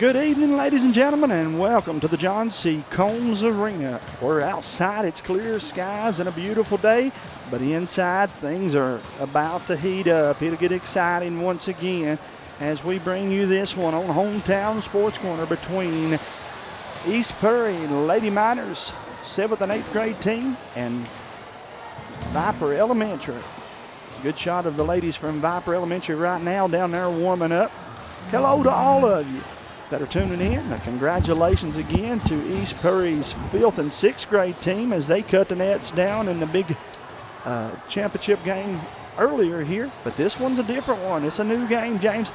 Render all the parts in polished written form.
Good evening, ladies and gentlemen, and welcome to the John C. Combs Arena. We're outside, it's clear skies and a beautiful day, but inside things are about to heat up. It'll get exciting once again as we bring you this one on Hometown Sports Corner between East Prairie Lady Miners 7th and 8th grade team and Viper Elementary. Good shot of the ladies from Viper Elementary right now down there warming up. Hello to all of you that are tuning in. Congratulations again to East Prairie's 5th and 6th grade team as they cut the nets down in the big championship game earlier here. But this one's a different one. It's a new game, James.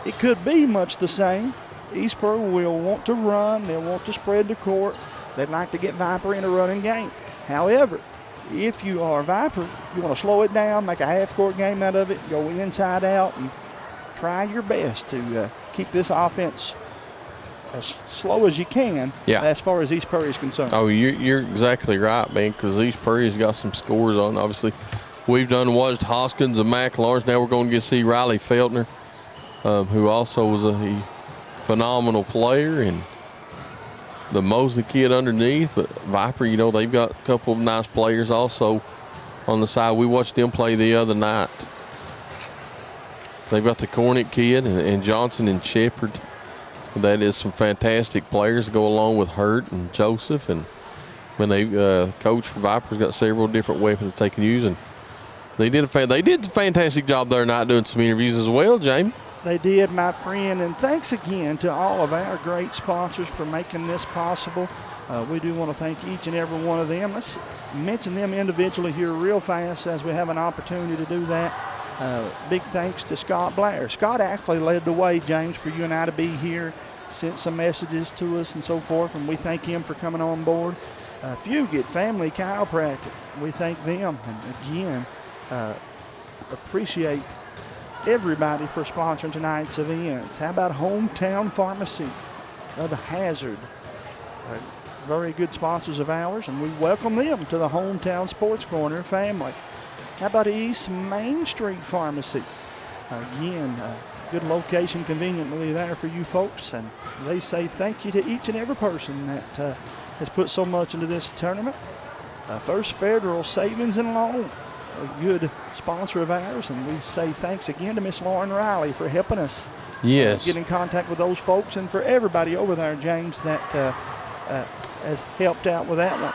It could be much the same. East Prairie will want to run. They'll want to spread the court. They'd like to get Viper in a running game. However, if you are Viper, you want to slow it down, make a half-court game out of it, go inside out, and try your best to keep this offense as slow as you can as far as East Prairie is concerned. Oh, you're exactly right, man, because East Prairie's got some scores on. Obviously, we've watched Hoskins and Mac Lawrence. Now we're going to see Riley Feltner, who also was a phenomenal player, and the Mosley kid underneath. But Viper, they've got a couple of nice players also on the side. We watched them play the other night. They've got the Cornick kid and Johnson and Shepard. That is some fantastic players to go along with Hurt and Joseph. And when they coach for Vipers, got several different weapons they can use. And they did a fantastic job there tonight doing some interviews as well, Jamie. They did, my friend. And thanks again to all of our great sponsors for making this possible. We do want to thank each and every one of them. Let's mention them individually here real fast as we have an opportunity to do that. Big thanks to Scott Blair. Scott actually led the way, James, for you and I to be here, sent some messages to us and so forth, and we thank him for coming on board. Fugit Family Chiropractic, we thank them. And again, appreciate everybody for sponsoring tonight's events. How about Hometown Pharmacy of the Hazard? Very good sponsors of ours, and we welcome them to the Hometown Sports Corner family. How about East Main Street Pharmacy? Again, good location, conveniently there for you folks. And they say thank you to each and every person that has put so much into this tournament. First Federal Savings and Loan, a good sponsor of ours. And we say thanks again to Miss Lauren Riley for helping us get in contact with those folks. And for everybody over there, James, that has helped out with that one.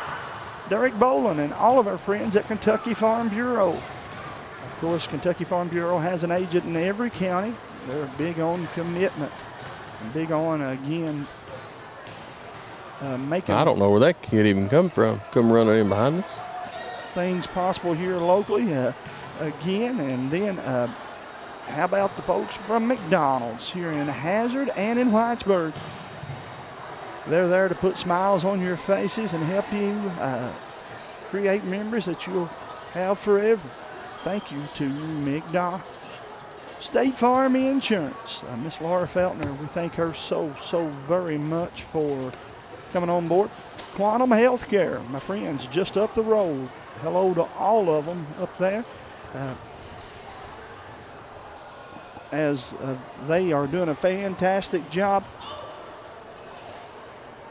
Derek Boland and all of our friends at Kentucky Farm Bureau. Of course, Kentucky Farm Bureau has an agent in every county. They're big on commitment and big on, again, making... I don't know where that kid even come from. Come running in behind us. Things possible here locally, again. And then how about the folks from McDonald's here in Hazard and in Whitesburg? They're there to put smiles on your faces and help you create memories that you'll have forever. Thank you to McDonald's. State Farm Insurance. Miss Laura Feltner, we thank her so very much for coming on board. Quantum Healthcare, my friends, just up the road. Hello to all of them up there. As they are doing a fantastic job.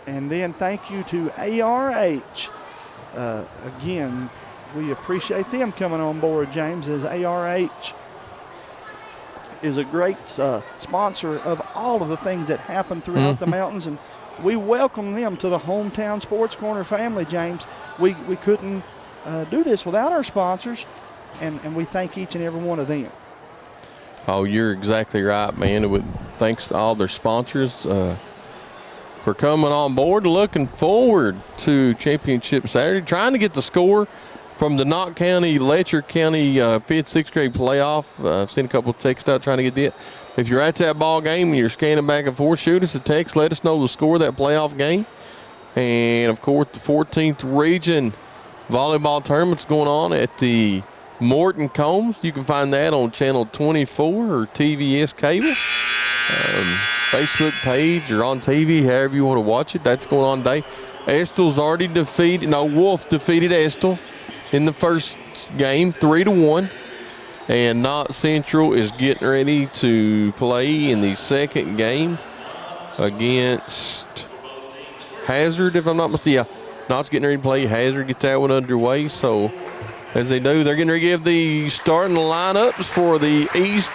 And then thank you to ARH. Again, we appreciate them coming on board, James, as ARH is a great sponsor of all of the things that happen throughout the mountains. And we welcome them to the Hometown Sports Corner family, James. We couldn't do this without our sponsors, and we thank each and every one of them. Oh, you're exactly right, man. Thanks to all their sponsors for coming on board. Looking forward to Championship Saturday. Trying to get the score from the Knott County, Letcher County 5th, 6th grade playoff. I've seen a couple of texts out trying to get that. If you're at that ball game and you're scanning back and forth, shoot us a text. Let us know the score of that playoff game. And, of course, the 14th Region Volleyball Tournament's going on at the Morton Combs. You can find that on Channel 24 or TVS Cable. Facebook page or on TV, however you want to watch it. That's going on today. Estel's already Wolf defeated Estel in the first game, 3-1. And Knott Central is getting ready to play in the second game against Hazard, if I'm not mistaken. Yeah, Knott's getting ready to play Hazard, get that one underway. So as they do, they're getting ready to give the starting lineups for the East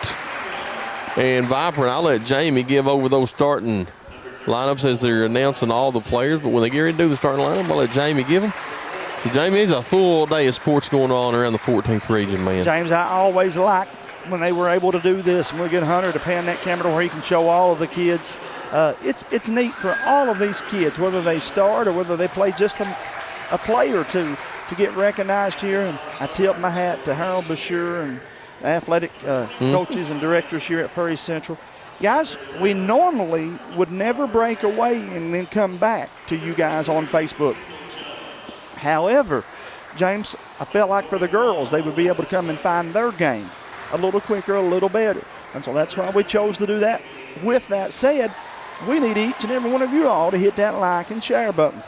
and Viper. And I'll let Jamie give over those starting lineups as they're announcing all the players. But when they get ready to do the starting lineup, I'll let Jamie give them. So, Jamie, it's a full day of sports going on around the 14th region, man. James, I always like when they were able to do this, and we'll get Hunter to pan that camera to where he can show all of the kids. It's neat for all of these kids, whether they start or whether they play just a play or two, to get recognized here. And I tip my hat to Harold Bashir and the athletic coaches and directors here at Prairie Central. Guys, we normally would never break away and then come back to you guys on Facebook. However, James, I felt like for the girls, they would be able to come and find their game a little quicker, a little better. And so that's why we chose to do that. With that said, we need each and every one of you all to hit that like and share button.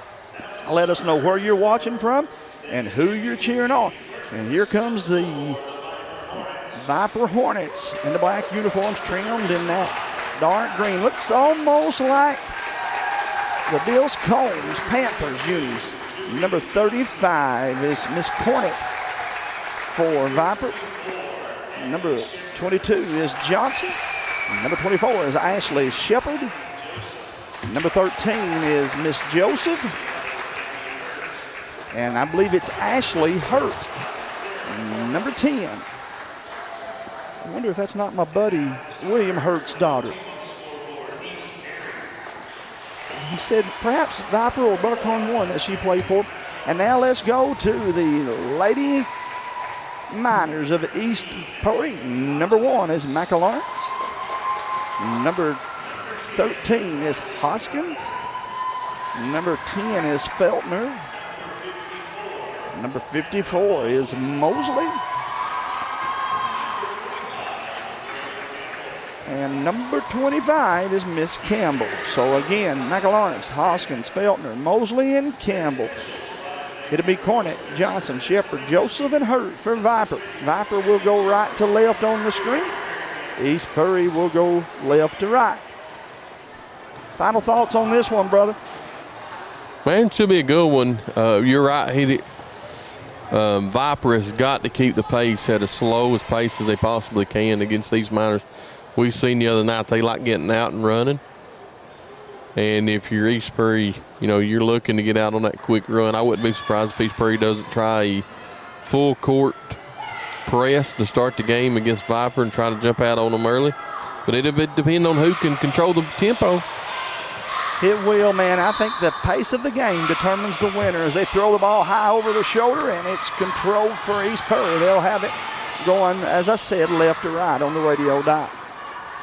Let us know where you're watching from and who you're cheering on. And here comes the Viper Hornets in the black uniforms, trimmed in that dark green. Looks almost like the Bills Combs Panthers unis. Number 35 is Miss Cornett for Viper. Number 22 is Johnson. Number 24 is Ashley Shepard. Number 13 is Miss Joseph. And I believe it's Ashley Hurt. Number 10. I wonder if that's not my buddy William Hurt's daughter. He said perhaps Viper or Buckhorn 1 that she played for. And now let's go to the Lady Miners of East Prairie. Number 1 is McAlawrence. Number 13 is Hoskins. Number 10 is Feltner. Number 54 is Mosley. And number 25 is Miss Campbell. So again, McAlawrence, Hoskins, Feltner, Mosley, and Campbell. It'll be Cornett, Johnson, Shepard, Joseph, and Hurt for Viper. Viper will go right to left on the screen. East Prairie will go left to right. Final thoughts on this one, brother? Man, it should be a good one. You're right. Viper has got to keep the pace at as slow as pace as they possibly can against these Miners. We seen the other night they like getting out and running. And if you're East Prairie, you're looking to get out on that quick run. I wouldn't be surprised if East Prairie doesn't try a full court press to start the game against Viper and try to jump out on them early. But it'll depend on who can control the tempo. It will, man. I think the pace of the game determines the winner as they throw the ball high over the shoulder, and it's controlled for East Prairie. They'll have it going, as I said, left to right on the radio dot.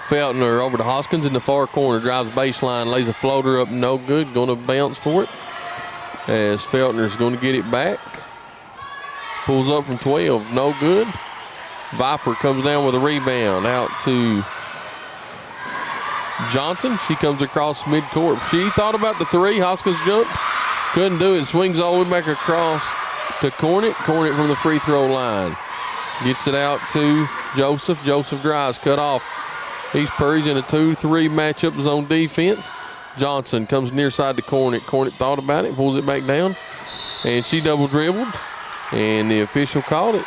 Feltner over to Hoskins in the far corner, drives baseline, lays a floater up, no good, going to bounce for it. As Feltner's going to get it back. Pulls up from 12, no good. Viper comes down with a rebound out to Johnson. She comes across midcourt. She thought about the three. Hoskins jumped, couldn't do it. Swings all the way back across to Cornett. Cornett from the free throw line. Gets it out to Joseph. Joseph drives, cut off. East Prairie's in a 2-3 matchup zone defense. Johnson comes near side to Cornett. Cornett thought about it, pulls it back down, and she double dribbled, and the official called it.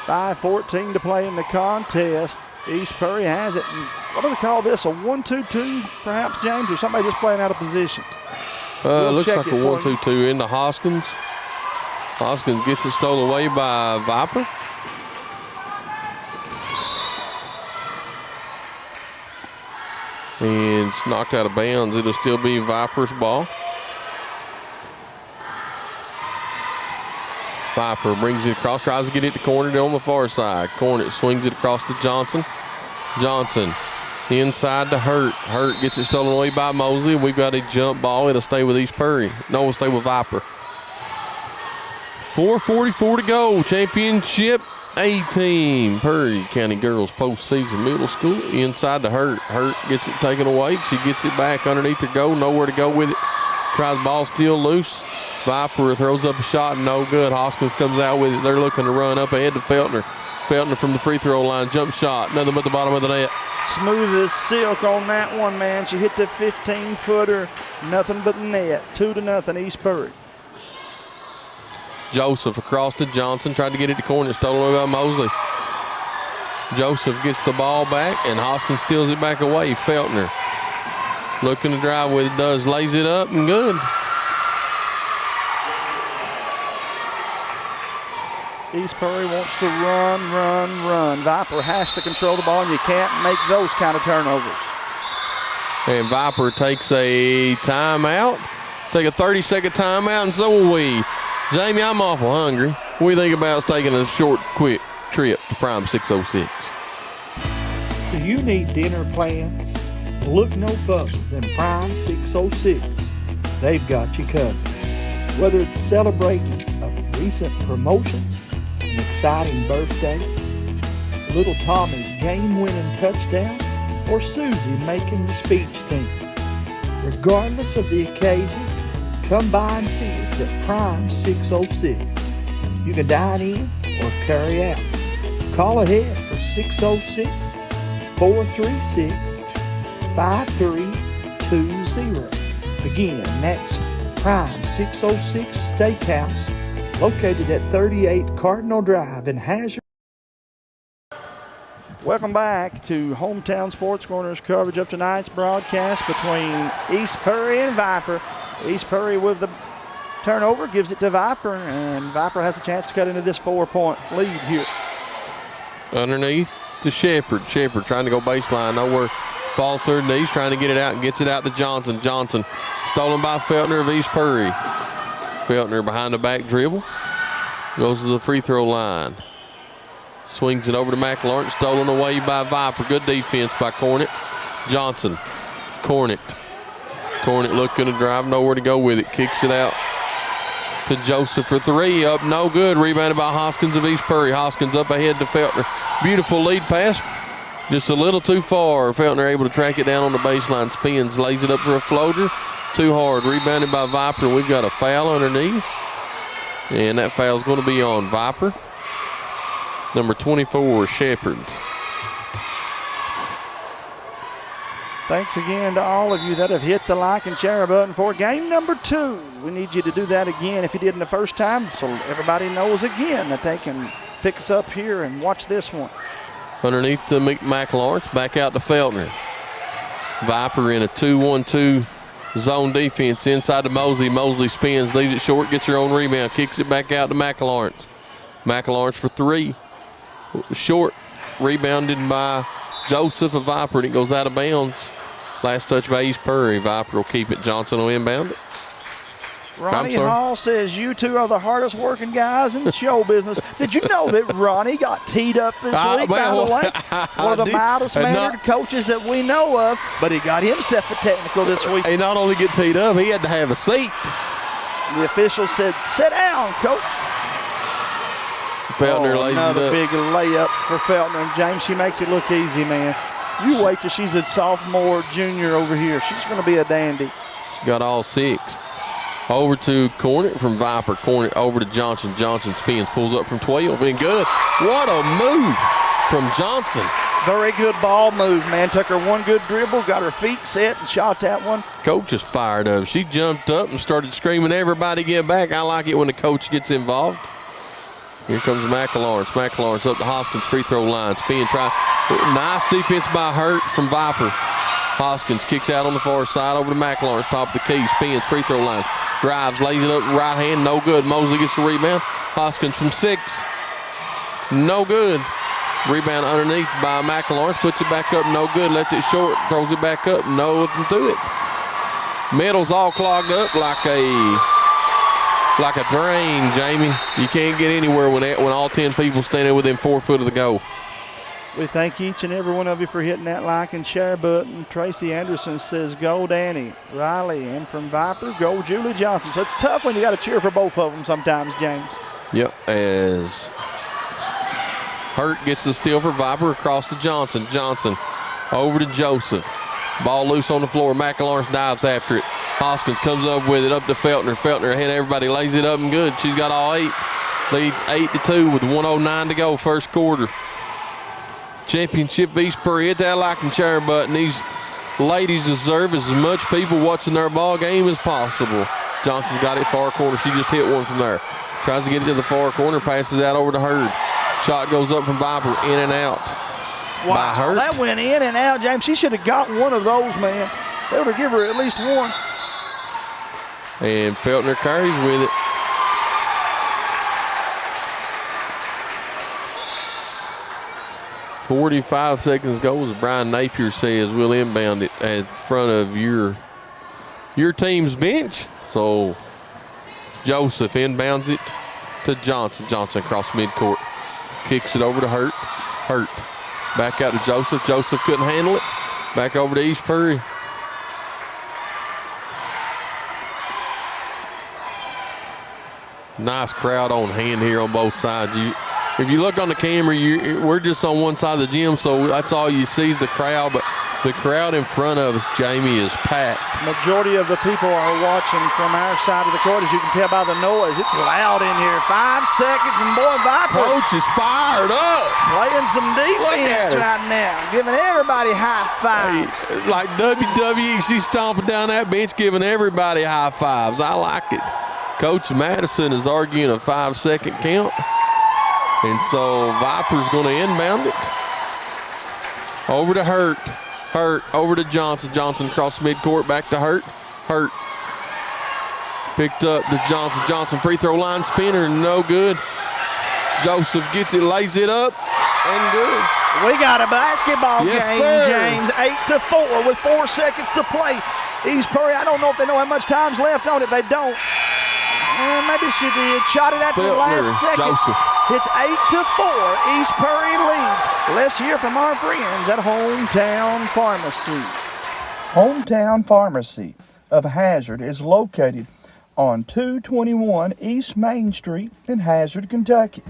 .5:14 to play in the contest. East Prairie has it. And what do they call this? A 1-2-2, perhaps, James, or somebody just playing out of position? Looks like a 1-2-2 into Hoskins. Hoskins gets it stolen away by Viper. And it's knocked out of bounds. It'll still be Viper's ball. Viper brings it across, tries to get it to Cornett on the far side. Cornett swings it across to Johnson. Johnson inside to Hurt. Hurt gets it stolen away by Mosley. We've got a jump ball. It'll stay with East Prairie. No, it'll stay with Viper. 4:44 to go. Championship A-team. Prairie County Girls Postseason Middle School. Inside to Hurt. Hurt gets it taken away. She gets it back underneath her goal. Nowhere to go with it. Tries ball still loose. Viper throws up a shot. No good. Hoskins comes out with it. They're looking to run up ahead to Feltner. Feltner from the free throw line, jump shot, nothing but the bottom of the net. Smooth as silk on that one, man. She hit the 15-footer, nothing but net. 2-0 East Perry. Joseph across to Johnson, tried to get it to corner, stolen away by Mosley. Joseph gets the ball back, and Hoskins steals it back away. Feltner looking to drive with it, lays it up, and good. East Perry wants to run. Viper has to control the ball, and you can't make those kind of turnovers. And Viper takes a timeout. Take a 30-second timeout, and so will we. Jamie, I'm awful hungry. What do you think about taking a short, quick trip to Prime 606? Do you need dinner plans? Look no further than Prime 606. They've got you covered. Whether it's celebrating a recent promotion, an exciting birthday, little Tommy's game-winning touchdown, or Susie making the speech team. Regardless of the occasion, come by and see us at Prime 606. You can dine in or carry out. Call ahead for 606-436-5320. Again, that's Prime 606 Steakhouse, located at 38 Cardinal Drive in Hazard. Welcome back to Hometown Sports Corner's coverage of tonight's broadcast between East Perry and Viper. East Perry with the turnover gives it to Viper, and Viper has a chance to cut into this 4-point lead here. Underneath to Shepard. Shepard trying to go baseline. Nowhere. Falls third knees, trying to get it out and gets it out to Johnson. Johnson stolen by Feltner of East Perry. Feltner behind the back dribble. Goes to the free throw line. Swings it over to McLaurin. Stolen away by Viper. Good defense by Cornett. Johnson. Cornett looking to drive. Nowhere to go with it. Kicks it out to Joseph for three. Up no good. Rebounded by Hoskins of East Perry. Hoskins up ahead to Feltner. Beautiful lead pass. Just a little too far. Feltner able to track it down on the baseline. Spins. Lays it up for a floater. Too hard. Rebounded by Viper. We've got a foul underneath. And that foul's going to be on Viper. Number 24, Shepard. Thanks again to all of you that have hit the like and share button for game number 2. We need you to do that again if you did in the first time, so everybody knows again that they can pick us up here and watch this one. Underneath the McLaurin, back out to Feltner. Viper in a 2-1-2 zone defense inside to Mosley. Mosley spins, leaves it short, gets her own rebound, kicks it back out to McLaurin. McLaurin for three. Short, rebounded by Joseph of Viper, and it goes out of bounds. Last touch by East Perry. Viper will keep it. Johnson will inbound it. Ronnie Hall says you two are the hardest working guys in the show business. Did you know that Ronnie got teed up this week, by the way? One of the mildest mannered coaches that we know of, but he got himself a technical this week. He not only get teed up, he had to have a seat. The official said, sit down, coach. Feltner lays it up. Another big layup for Feltner. And James, she makes it look easy, man. You wait till she's a sophomore, junior over here. She's going to be a dandy. She's got all 6. Over to Cornett from Viper. Cornett over to Johnson. Johnson spins, pulls up from 12, and good. What a move from Johnson. Very good ball move, man. Took her one good dribble, got her feet set, and shot that one. Coach is fired up. She jumped up and started screaming, everybody get back. I like it when the coach gets involved. Here comes McLaurin. McLaurin's up to Hoskins' free throw line. Spin, try. Nice defense by Hurt from Viper. Hoskins kicks out on the far side over to McLaurin's top of the key. Spins, free throw line. Drives, lays it up right hand. No good. Mosley gets the rebound. Hoskins from 6. No good. Rebound underneath by McLaurin. Puts it back up. No good. Left it short. Throws it back up. Nothing to it. Middle's all clogged up like a drain, Jamie. You can't get anywhere when all 10 people standing within 4 foot of the goal. We thank each and every one of you for hitting that like and share button. Tracy Anderson says, go Danny. Riley, and from Viper, go Julie Johnson. So it's tough when you got to cheer for both of them sometimes, James. Yep, as Hurt gets the steal for Viper across to Johnson. Johnson over to Joseph. Ball loose on the floor. McLaurin dives after it. Hoskins comes up with it, up to Feltner. Feltner ahead of everybody, lays it up and good. She's got all 8. leads 8-2 with 1:09 to go, first quarter. Championship of East Prairie. Hit that like and share button. These ladies deserve as much people watching their ball game as possible. Johnson's got it far corner. She just hit one from there. Tries to get it to the far corner, passes out over to Hurd. Shot goes up from Viper, in and out. Wow, by Hurt. that went in and out, James. She should have got one of those, man. They would have given her at least one. And Feltner carries with it. .45 seconds goes. Brian Napier says we'll inbound it in front of your team's bench. So Joseph inbounds it to Johnson. Johnson across midcourt. Kicks it over to Hurt. Hurt. Back out to Joseph. Joseph couldn't handle it. Back over to East Prairie. Nice crowd on hand here on both sides. If you look on the camera, we're just on one side of the gym, so that's all you see is the crowd. But the crowd in front of us, Jamie, is packed. Majority of the people are watching from our side of the court, as you can tell by the noise. It's loud in here. 5 seconds, and boy, Viper Coach is fired up. playing some defense right now, giving everybody high fives. Hey, like WWE, she's stomping down that bench, giving everybody high fives. I like it. Coach Madison is arguing a 5-second count. And so Viper's going to inbound it. Over to Hurt. Hurt over to Johnson. Johnson across midcourt, back to Hurt. Hurt picked up to Johnson. Johnson free throw line spinner, no good. Joseph gets it, lays it up, and good. We got a basketball Yes, game, sir. James. 8-4 with 4 seconds to play. East Prairie, I don't know if they know how much time's left on it. They don't. Maybe she did. Shot it after the last second. Joseph. It's 8-4. East Prairie leads. Let's hear from our friends at Hometown Pharmacy. Hometown Pharmacy of Hazard is located on 221 East Main Street in Hazard, Kentucky.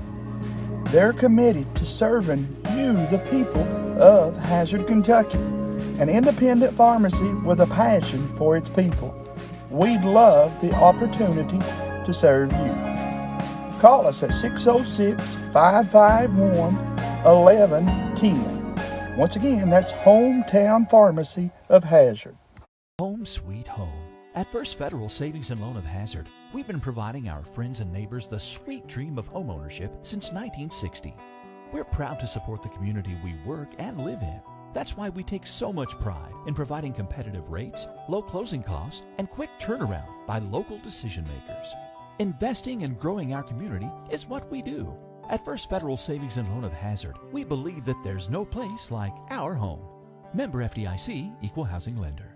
They're committed to serving you, the people of Hazard, Kentucky, an independent pharmacy with a passion for its people. We'd love the opportunity to serve you. Call us at 606-551-1110. Once again, that's Hometown Pharmacy of Hazard. Home sweet home. At First Federal Savings and Loan of Hazard, we've been providing our friends and neighbors the sweet dream of homeownership since 1960. We're proud to support the community we work and live in. That's why we take so much pride in providing competitive rates, low closing costs, and quick turnaround by local decision makers. Investing and growing our community is what we do. At First Federal Savings and Loan of Hazard, we believe that there's no place like our home. Member FDIC, Equal Housing Lender.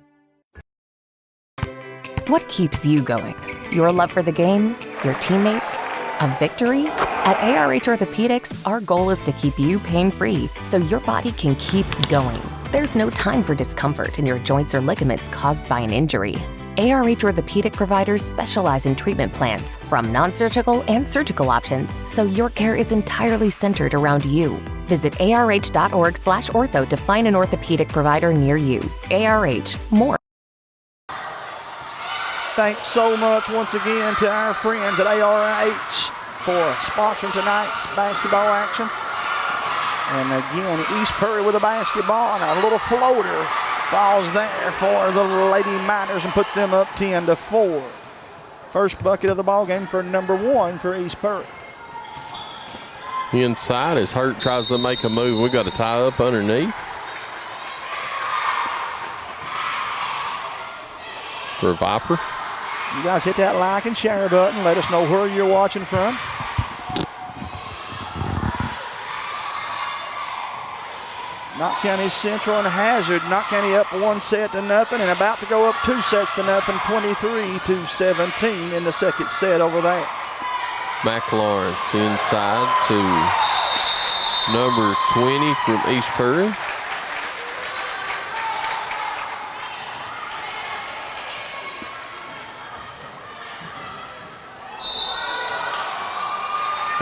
What keeps you going? Your love for the game? Your teammates? A victory? At ARH Orthopedics, our goal is to keep you pain-free so your body can keep going. There's no time for discomfort in your joints or ligaments caused by an injury. ARH Orthopedic providers specialize in treatment plans, from non-surgical and surgical options, so your care is entirely centered around you. Visit arh.org/ortho to find an orthopedic provider near you. ARH, more. Thanks so much once again to our friends at ARH for sponsoring tonight's basketball action. And again, East Prairie with a basketball and a little floater falls there for the Lady Miners and puts them up 10-4. First bucket of the ball game for number 1 for East Prairie. Inside as Hurt tries to make a move. We got to tie up underneath. For Viper. You guys hit that like and share button. Let us know where you're watching from. Knott County Central and Hazard. Knott County up 1-0 and about to go up 2-0, 23-17 in the second set over there. McLaurin's inside to number 20 from East Prairie.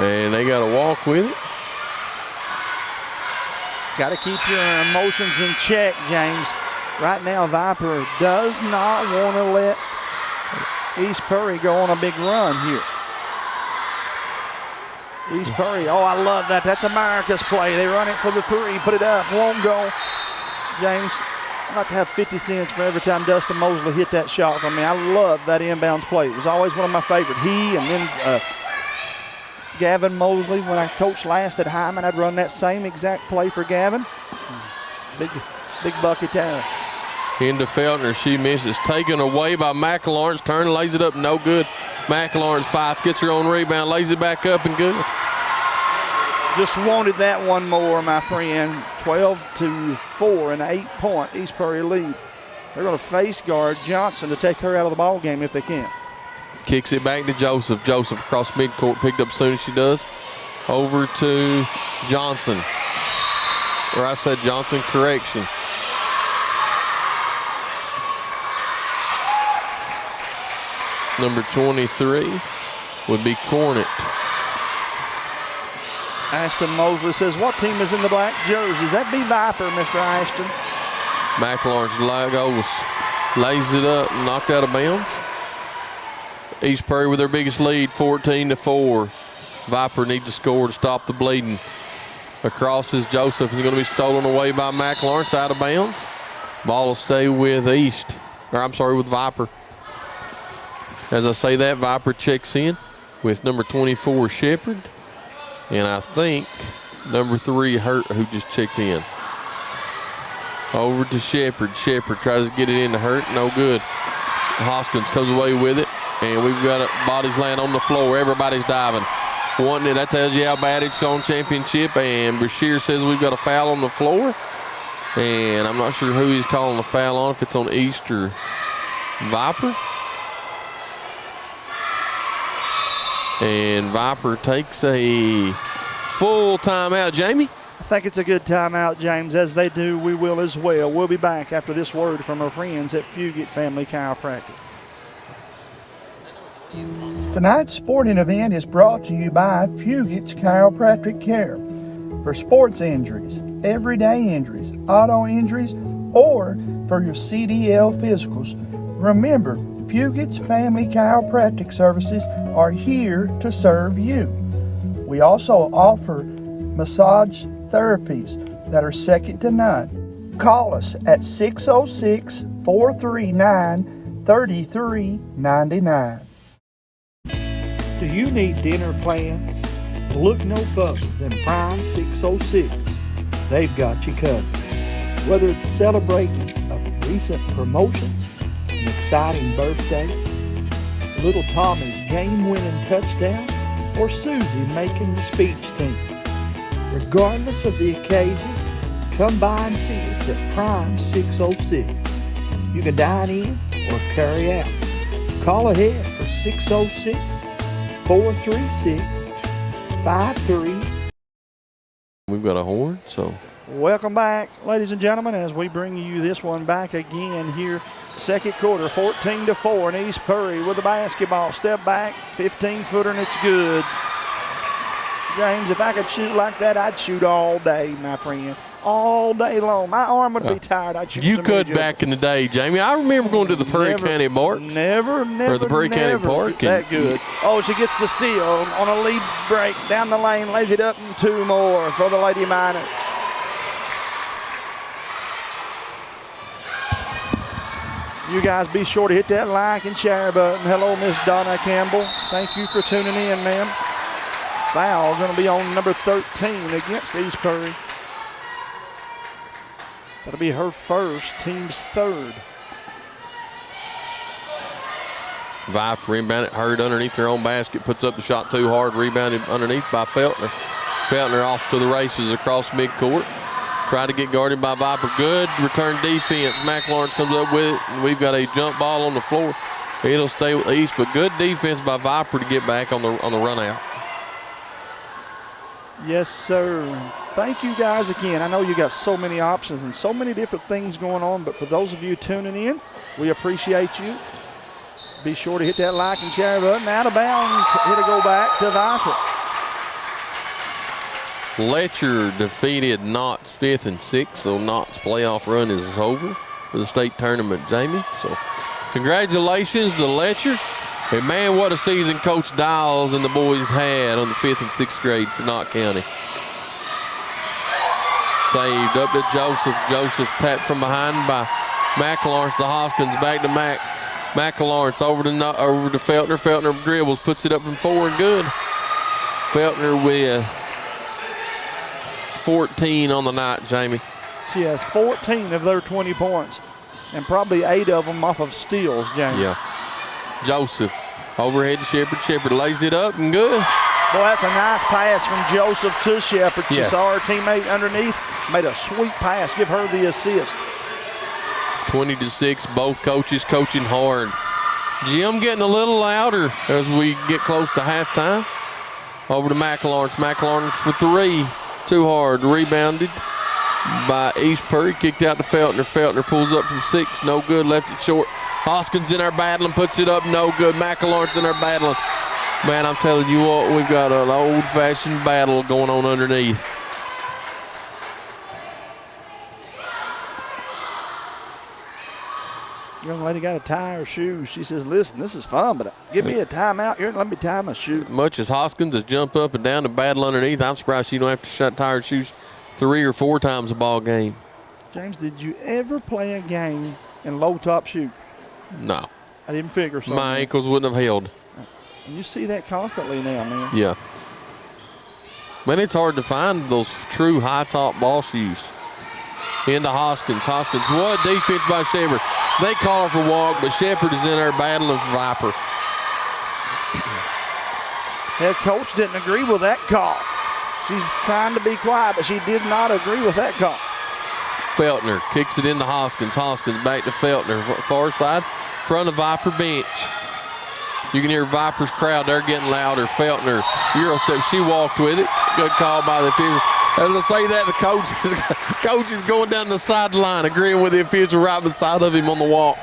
And they got to walk with it. Got to keep your emotions in check, James. Right now, Viper does not want to let East Prairie go on a big run here. East Prairie. Oh, I love that. That's America's play. They run it for the three, put it up, won't go. James, I'd like to have 50 cents for every time Dustin Mosley hit that shot from me. I love that inbounds play. It was always one of my favorite. He and then Gavin Mosley. When I coached last at Hyman, I'd run that same exact play for Gavin. Big bucket down. Into Feltner, she misses. Taken away by McLawrence. Turn, lays it up, no good. McLawrence fights, gets her own rebound, lays it back up and good. Just wanted that one more, my friend. 12-4 and an 8-point East Prairie lead. They're going to face guard Johnson to take her out of the ball game if they can. Kicks it back to Joseph. Joseph across midcourt, picked up as soon as she does. Over to Johnson. Or I said Johnson, correction. Number 23 would be Cornett. Ashton Mosley says, what team is in the black jerseys? That be Viper, Mr. Ashton. McLawrence goes, lays it up, knocked out of bounds. East Prairie with their biggest lead, 14-4. Viper needs to score to stop the bleeding. Across is Joseph. Is going to be stolen away by McLawrence, out of bounds. Ball will stay with with Viper. As I say that, Viper checks in with number 24, Shepard. And I think number 3, Hurt, who just checked in. Over to Shepard. Shepard tries to get it into Hurt. No good. Hoskins comes away with it. And we've got bodies laying on the floor. Everybody's diving. Wanting it. That tells you how bad it's on championship. And Bashir says we've got a foul on the floor. And I'm not sure who he's calling the foul on, if it's on East or Viper. And Viper takes a full timeout. Jamie? I think it's a good timeout, James. As they do, we will as well. We'll be back after this word from our friends at Fugit Family Chiropractic. Tonight's sporting event is brought to you by Fugit's Chiropractic Care. For sports injuries, everyday injuries, auto injuries, or for your CDL physicals, remember, Fugit's Family Chiropractic Services are here to serve you. We also offer massage therapies that are second to none. Call us at 606-439-3399. Do you need dinner plans? Look no further than Prime 606. They've got you covered. Whether it's celebrating a recent promotion, an exciting birthday, little Tommy's game-winning touchdown, or Susie making the speech team. Regardless of the occasion, come by and see us at Prime 606. You can dine in or carry out. Call ahead for 606-436-53. We've got a horn, so. Welcome back, ladies and gentlemen, as we bring you this one back again here. Second quarter, 14-4, and East Prairie with the basketball. Step back, 15-footer, and it's good. James, if I could shoot like that, I'd shoot all day, my friend. All day long. My arm would be tired. I'd shoot. You could back in the day, Jamie. I remember going to the Prairie County Park. Never. Or the Prairie County Park. That good. Oh, she gets the steal on a lead break. Down the lane, lays it up, and 2 more for the Lady Miners. You guys be sure to hit that like and share button. Hello, Miss Donna Campbell. Thank you for tuning in, ma'am. Foul going to be on number 13 against East Prairie. That'll be her first, team's third. Viper rebounded, Hurd underneath her own basket, puts up the shot too hard, rebounded underneath by Feltner. Feltner off to the races across midcourt. Tried to get guarded by Viper. Good return defense. McLawrence comes up with it, and we've got a jump ball on the floor. It'll stay with East, but good defense by Viper to get back on the run out. Yes, sir. Thank you guys again. I know you got so many options and so many different things going on, but for those of you tuning in, we appreciate you. Be sure to hit that like and share button. Out of bounds. It'll go back to Viper. Letcher defeated Knott's 5th and 6th, so Knott's playoff run is over for the state tournament, Jamie. So congratulations to Letcher. And man, what a season Coach Dials and the boys had on the 5th and 6th grade for Knott County. Saved up to Joseph. Joseph tapped from behind by McElawrence to Hoskins. Back to McElawrence over to Feltner. Feltner dribbles, puts it up from 4 and good. Feltner with 14 on the night, Jamie. She has 14 of their 20 points, and probably 8 of them off of steals, James. Yeah. Joseph overhead to Shepard. Shepard lays it up and good. Boy, that's a nice pass from Joseph to Shepard. She Yes. saw her teammate underneath, made a sweet pass, give her the assist. 20-6, both coaches coaching hard. Jim getting a little louder as we get close to halftime. Over to McElawrence. McElawrence for 3. Too hard. Rebounded by East Perry. Kicked out to Feltner. Feltner pulls up from 6. No good. Left it short. Hoskins in there battling. Puts it up. No good. McElawrence in there battling. Man, I'm telling you what, we've got an old-fashioned battle going on underneath. Young lady got to tie her shoes. She says, listen, this is fun, but give me a timeout here and let me tie my shoe. Much as Hoskins has jumped up and down and battle underneath, I'm surprised she don't have to tie her shoes 3 or 4 times a ball game. James, did you ever play a game in low-top shoes? No. I didn't figure so. My ankles wouldn't have held. And you see that constantly now, man. Yeah. Man, it's hard to find those true high-top ball shoes. Into Hoskins. Hoskins, what defense by Shepard. They call her for walk, but Shepard is in there battling for Viper. Head coach didn't agree with that call. She's trying to be quiet, but she did not agree with that call. Feltner kicks it into Hoskins. Hoskins back to Feltner. Far side, front of Viper bench. You can hear Viper's crowd. They're getting louder. Feltner, Euro step. She walked with it. Good call by the official. As I say that, the coach is going down the sideline, agreeing with the official right beside of him on the walk.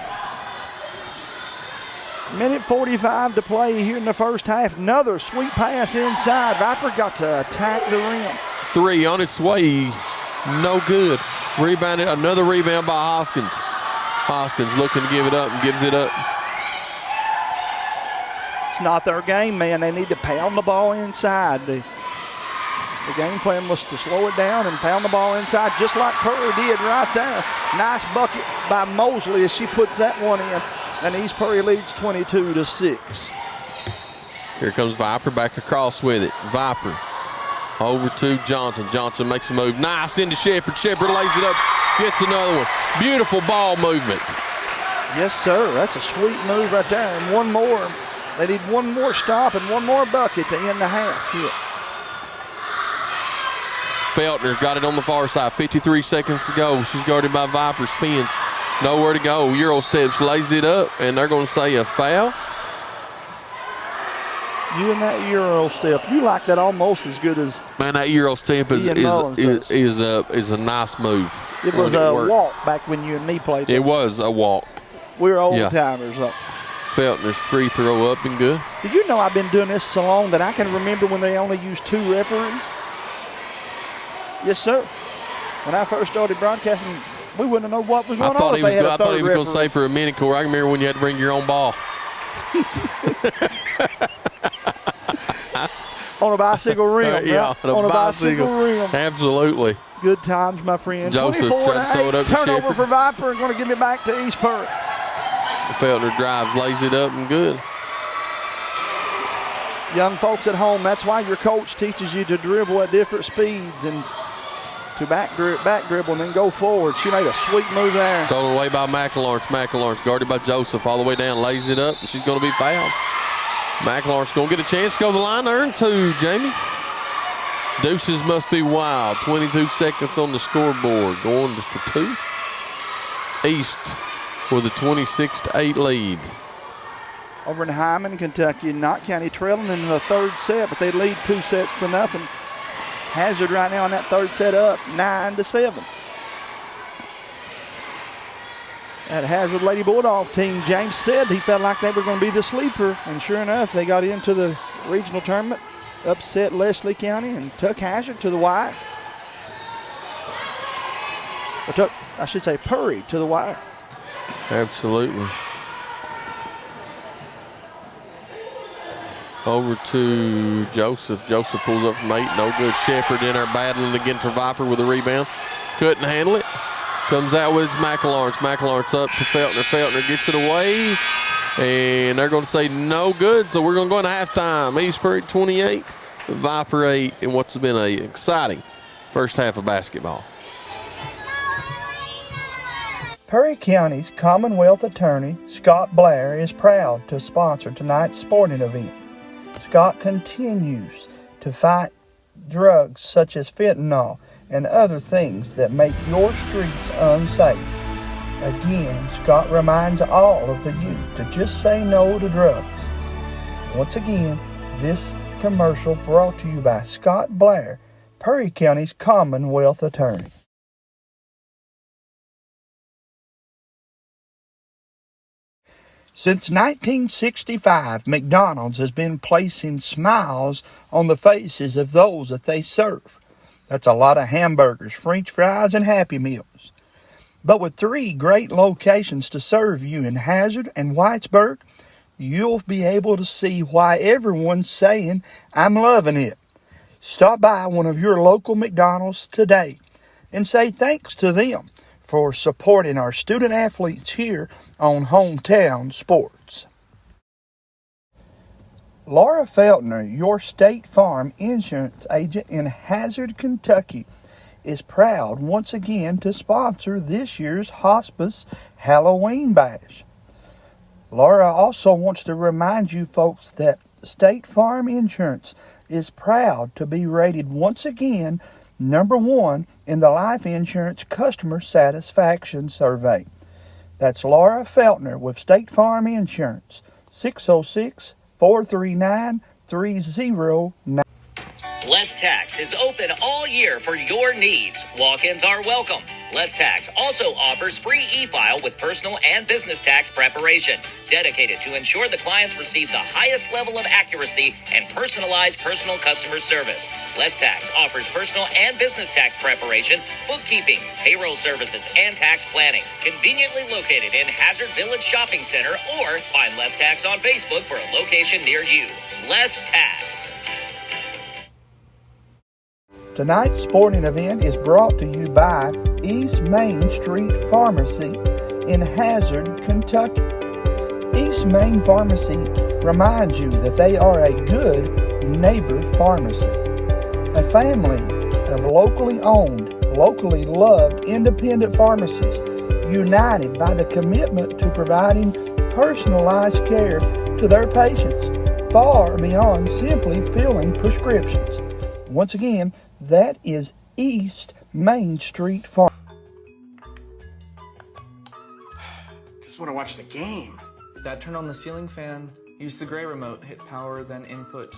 Minute 45 to play here in the first half. Another sweet pass inside. Viper got to attack the rim. 3 on its way. No good. Rebounded. Another rebound by Hoskins. Hoskins looking to give it up and gives it up. It's not their game, man. They need to pound the ball inside. The game plan was to slow it down and pound the ball inside, just like Perry did right there. Nice bucket by Mosley as she puts that one in, and East Perry leads 22-6. Here comes Viper back across with it. Viper over to Johnson. Johnson makes a move. Nice into Shepard. Shepard lays it up, gets another one. Beautiful ball movement. Yes, sir. That's a sweet move right there. And one more. They need one more stop and one more bucket to end the half here. Feltner got it on the far side. 53 seconds to go. She's guarded by Viper. Spins. Nowhere to go. Euro steps, lays it up, and they're going to say a foul. You and that Euro step, you like that almost as good as. Man, that Euro step is a nice move. It was a walk back when you and me played. It was a walk. We're old timers up. Feltner's free throw up and good. Did you know I've been doing this so long that I can remember when they only used 2 referees? Yes, sir. When I first started broadcasting, we wouldn't know what was going on if they had a third I thought he was going to referee. say for a minute, Corey, I can remember when you had to bring your own ball. On a bicycle rim. Yeah, on a bicycle rim. Absolutely. Good times, my friend. Joseph tried to throw it up to Turnover Shepard. for Viper and going to give it back to East Perry. Feltner drives, lays it up and good. Young folks at home, that's why your coach teaches you to dribble at different speeds and to back dribble and then go forward. She made a sweet move there. Stolen away by McElawrence. McElawrence guarded by Joseph all the way down, lays it up, and she's going to be fouled. McElawrence going to get a chance to go to the line, earn 2, Jamie. Deuces must be wild. 22 seconds on the scoreboard, going for 2. East with a 26-8 lead. Over in Hyman, Kentucky, Knott County trailing in the third set, but they lead 2-0. Hazard right now in that third set up, 9-7. That Hazard Lady Bulldog team, James said he felt like they were going to be the sleeper, and sure enough, they got into the regional tournament, upset Leslie County, and took Hazard to the wire. Or took, I should say, Perry to the wire. Absolutely. Over to Joseph. Joseph pulls up from 8. No good. Shepard in there battling again for Viper with a rebound. Couldn't handle it. Comes out with McLawrence. McLawrence up to Feltner. Feltner gets it away. And they're going to say no good. So we're going to go into halftime. East Prairie 28, Viper 8, in what's been an exciting first half of basketball. Perry County's Commonwealth Attorney, Scott Blair, is proud to sponsor tonight's sporting event. Scott continues to fight drugs such as fentanyl and other things that make your streets unsafe. Again, Scott reminds all of the youth to just say no to drugs. Once again, this commercial brought to you by Scott Blair, Perry County's Commonwealth Attorney. Since 1965, McDonald's has been placing smiles on the faces of those that they serve. That's a lot of hamburgers, French fries, and Happy Meals. But with 3 great locations to serve you in Hazard and Whitesburg, you'll be able to see why everyone's saying, "I'm loving it." Stop by one of your local McDonald's today and say thanks to them for supporting our student athletes here on Hometown Sports. Laura Feltner, your State Farm insurance agent in Hazard, Kentucky, is proud once again to sponsor this year's Hospice Halloween Bash. Laura also wants to remind you folks that State Farm Insurance is proud to be rated once again #1 in the Life Insurance Customer Satisfaction Survey. That's Laura Feltner with State Farm Insurance, 606-439-3009. Les Tax is open all year for your needs. Walk-ins are welcome. Les Tax also offers free e-file with personal and business tax preparation, dedicated to ensure the clients receive the highest level of accuracy and personalized personal customer service. Les Tax offers personal and business tax preparation, bookkeeping, payroll services, and tax planning. Conveniently located in Hazard Village Shopping Center, or find Les Tax on Facebook for a location near you. Les Tax. Tonight's sporting event is brought to you by East Main Street Pharmacy in Hazard, Kentucky. East Main Pharmacy reminds you that they are a good neighbor pharmacy. A family of locally owned, locally loved independent pharmacies united by the commitment to providing personalized care to their patients, far beyond simply filling prescriptions. Once again, that is East Main Street Farm. Just want to watch the game. Dad, turn on the ceiling fan. Use the gray remote. Hit power, then input.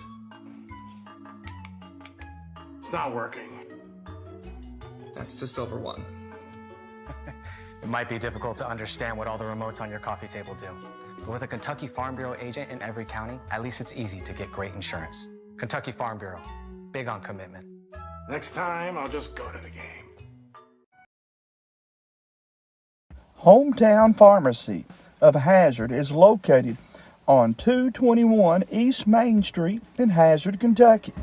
It's not working. That's the silver one. It might be difficult to understand what all the remotes on your coffee table do. But with a Kentucky Farm Bureau agent in every county, at least it's easy to get great insurance. Kentucky Farm Bureau, big on commitment. Next time, I'll just go to the game. Hometown Pharmacy of Hazard is located on 221 East Main Street in Hazard, Kentucky.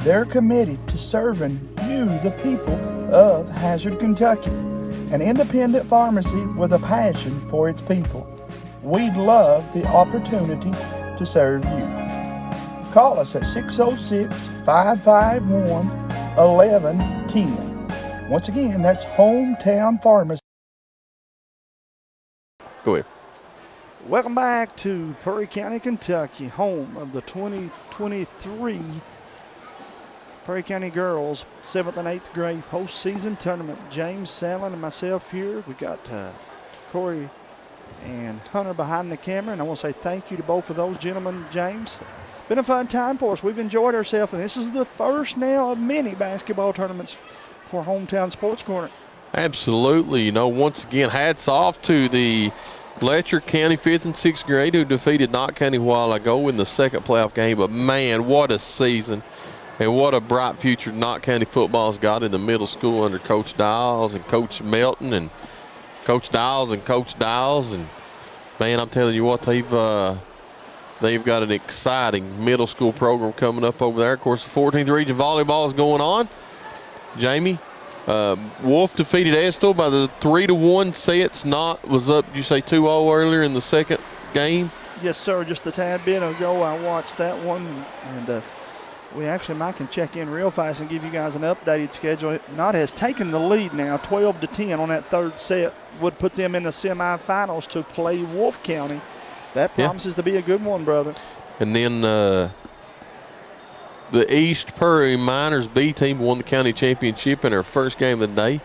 They're committed to serving you, the people of Hazard, Kentucky, an independent pharmacy with a passion for its people. We'd love the opportunity to serve you. Call us at 606-551-1110. Once again, that's Hometown Pharmacy. Go ahead. Welcome back to Perry County, Kentucky, home of the 2023 Perry County Girls 7th and 8th grade postseason tournament. James Sallin and myself here. We got Corey and Hunter behind the camera, and I want to say thank you to both of those gentlemen. James, been a fun time for us. We've enjoyed ourselves, and this is the first now of many basketball tournaments for Hometown Sports Corner. Absolutely. You know, once again, hats off to the Letcher County 5th and 6th grade who defeated Knott County a while ago in the second playoff game. But, man, what a season. And what a bright future Knott County football's got in the middle school under Coach Dials and Coach Melton and Coach Dials and Coach Dials. And, man, I'm telling you what, they've They've got an exciting middle school program coming up over there. Of course, the 14th Region Volleyball is going on. Jamie, Wolf defeated Estill by the 3-1 sets. Was up, you say 2-0 earlier in the second game? Yes, sir. Just a tad bit ago, I watched that one, and Mike can check in real fast and give you guys an updated schedule. Knott has taken the lead now, 12-10 on that third set. Would put them in the semifinals to play Wolf County. That promises to be a good one, brother. And then the East Prairie Miners B team won the county championship in their first game of the day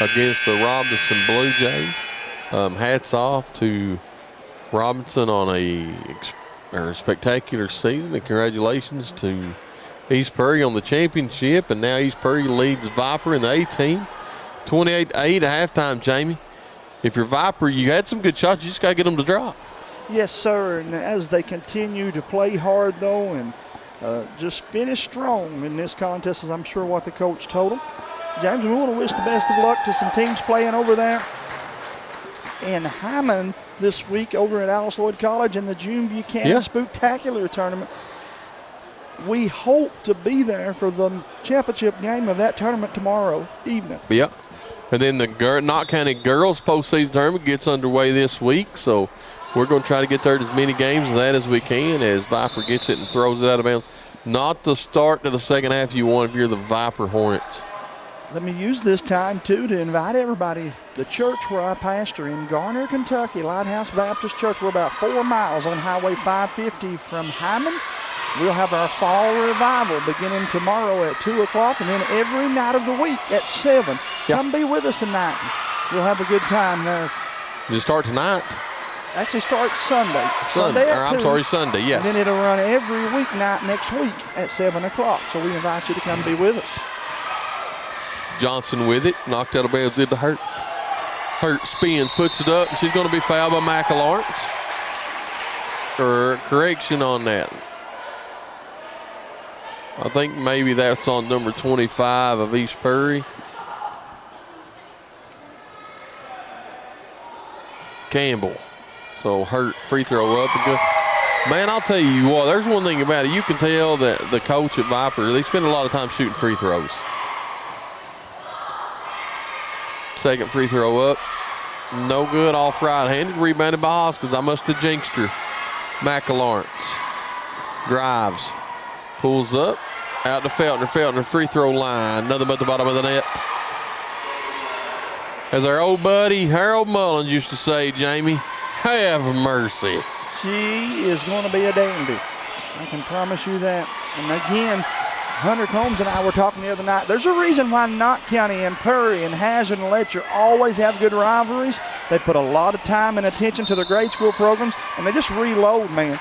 against the Robinson Blue Jays. Hats off to Robinson on a spectacular season, and congratulations to East Prairie on the championship. And now East Prairie leads Viper in the A team, 28-8 at halftime. Jamie, if you're Viper, you had some good shots. You just got to get them to drop. Yes, sir. And as they continue to play hard, though, and just finish strong in this contest, as I'm sure what the coach told them. James, we want to wish the best of luck to some teams playing over there in Hammond this week over at Alice Lloyd College in the June Buchanan Spectacular Tournament. We hope to be there for the championship game of that tournament tomorrow evening. Yep. And then the Knott County Girls postseason tournament gets underway this week, so we're going to try to get there to as many games of that as we can as Viper gets it and throws it out of bounds. Not the start to the second half you want if you're the Viper Hornets. Let me use this time, too, to invite everybody. The church where I pastor in Garner, Kentucky, Lighthouse Baptist Church. We're about 4 miles on Highway 550 from Hammond. We'll have our fall revival beginning tomorrow at 2 o'clock and then every night of the week at 7. Come be with us tonight. We'll have a good time there. Does it start tonight? Actually starts Sunday. Sunday at 2. Sunday, yes. And then it'll run every weeknight next week at 7 o'clock. So we invite you to come be with us. Johnson with it. Knocked out of bounds, did the Hurt. Hurt spins, puts it up. She's going to be fouled by Micah Lawrence. Correction on that. I think maybe that's on number 25 of East Prairie. Campbell. So Hurt free throw up and good. Man, I'll tell you what, there's one thing about it. You can tell that the coach at Viper, they spend a lot of time shooting free throws. Second free throw up. No good, off right-handed. Rebounded by Hoskins. I must have jinxed her. Micah Lawrence drives. Pulls up. Out to Feltner. Feltner free throw line. Nothing but the bottom of the net. As our old buddy Harold Mullins used to say, Jamie, have mercy. She is going to be a dandy. I can promise you that. And again, Hunter Combs and I were talking the other night. There's a reason why Knott County and Prairie and Hazard and Letcher always have good rivalries. They put a lot of time and attention to their grade school programs, and they just reload, man.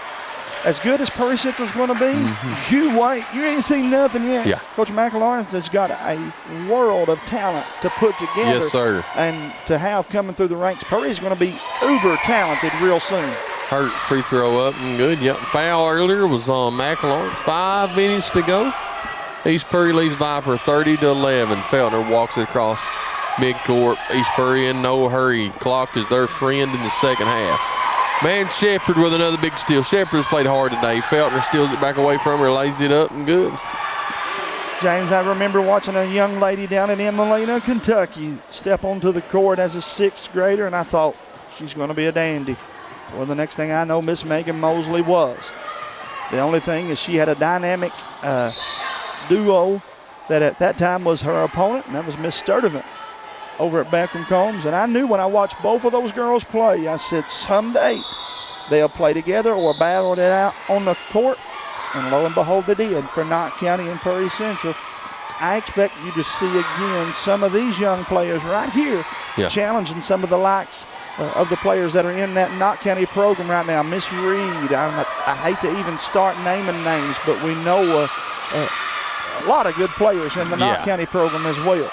As good as Prairie Central's going to be, you wait. You ain't seen nothing yet. Yeah. Coach Micah Lawrence has got a world of talent to put together. Yes, sir. And to have coming through the ranks. Prairie's going to be uber talented real soon. Hurt free throw up and good. Yep. Foul earlier was on Micah Lawrence. 5 minutes to go. East Prairie leads Viper 30-11. Feltner walks it across midcourt. East Prairie in no hurry. Clock is their friend in the second half. Man, Shepherd with another big steal. Shepherd has played hard today. Feltner steals it back away from her, lays it up, and good. James, I remember watching a young lady down in Emelina, Kentucky, step onto the court as a 6th grader, and I thought, she's going to be a dandy. Well, the next thing I know, Miss Megan Mosley was. The only thing is she had a dynamic duo that at that time was her opponent, and that was Miss Sturdivant over at Beckham Combs. And I knew when I watched both of those girls play, I said someday they'll play together or battle it out on the court. And lo and behold, they did for Knott County and Prairie Central. I expect you to see again some of these young players right here challenging some of the likes of the players that are in that Knott County program right now. Miss Reed, I hate to even start naming names, but we know a lot of good players in the Knott County program as well.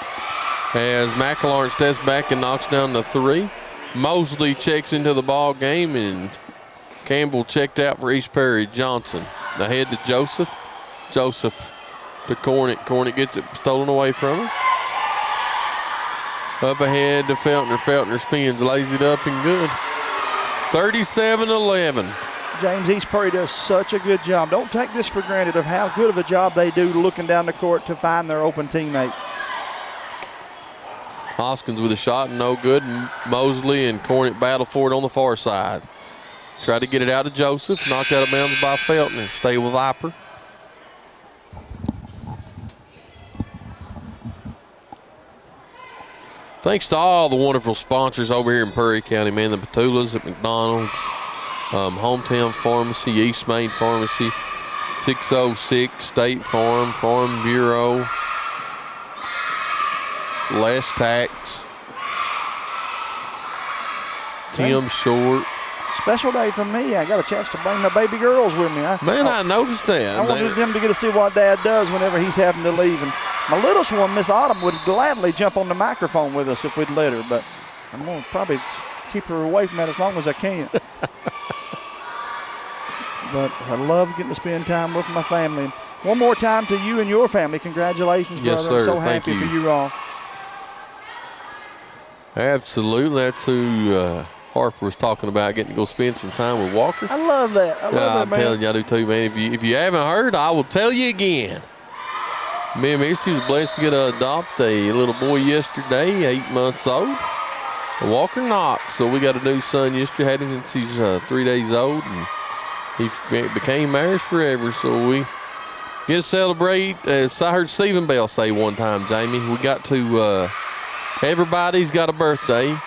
As Micah Lawrence steps back and knocks down the 3. Mosley checks into the ball game, and Campbell checked out for East Prairie. Johnson ahead to Joseph. Joseph to Cornick. Cornick gets it stolen away from him. Up ahead to Feltner. Feltner spins, lays it up and good. 37-11. James, East Prairie does such a good job. Don't take this for granted of how good of a job they do looking down the court to find their open teammate. Hoskins with a shot, no good. Mosley and Cornet battle for it on the far side. Tried to get it out of Joseph, knocked out of bounds by Feltner. Stay with Viper. Thanks to all the wonderful sponsors over here in Prairie County, man. The Petulas at McDonald's, Hometown Pharmacy, East Main Pharmacy, 606 State Farm, Farm Bureau, Less Tax, Tim Short. Special day for me. I got a chance to bring my baby girls with me. I noticed that. I wanted them to get to see what Dad does whenever he's having to leave. And my littlest one, Miss Autumn, would gladly jump on the microphone with us if we'd let her, but I'm going to probably keep her away from that as long as I can. But I love getting to spend time with my family. And one more time to you and your family. Congratulations, brother. Yes, sir. I'm so Thank happy you. for you all. Absolutely. That's who Harper was talking about, getting to go spend some time with Walker. I love that. I love that, I'm man. telling you, I do too, man. If you haven't heard, I will tell you again. Me and Misty was blessed to get to adopt a little boy yesterday, 8 months old, Walker Knox. So we got a new son yesterday, had him since he's 3 days old, and he became ours forever. So we get to celebrate, as I heard Stephen Bell say one time, Jamie, we got to, everybody's got a birthday,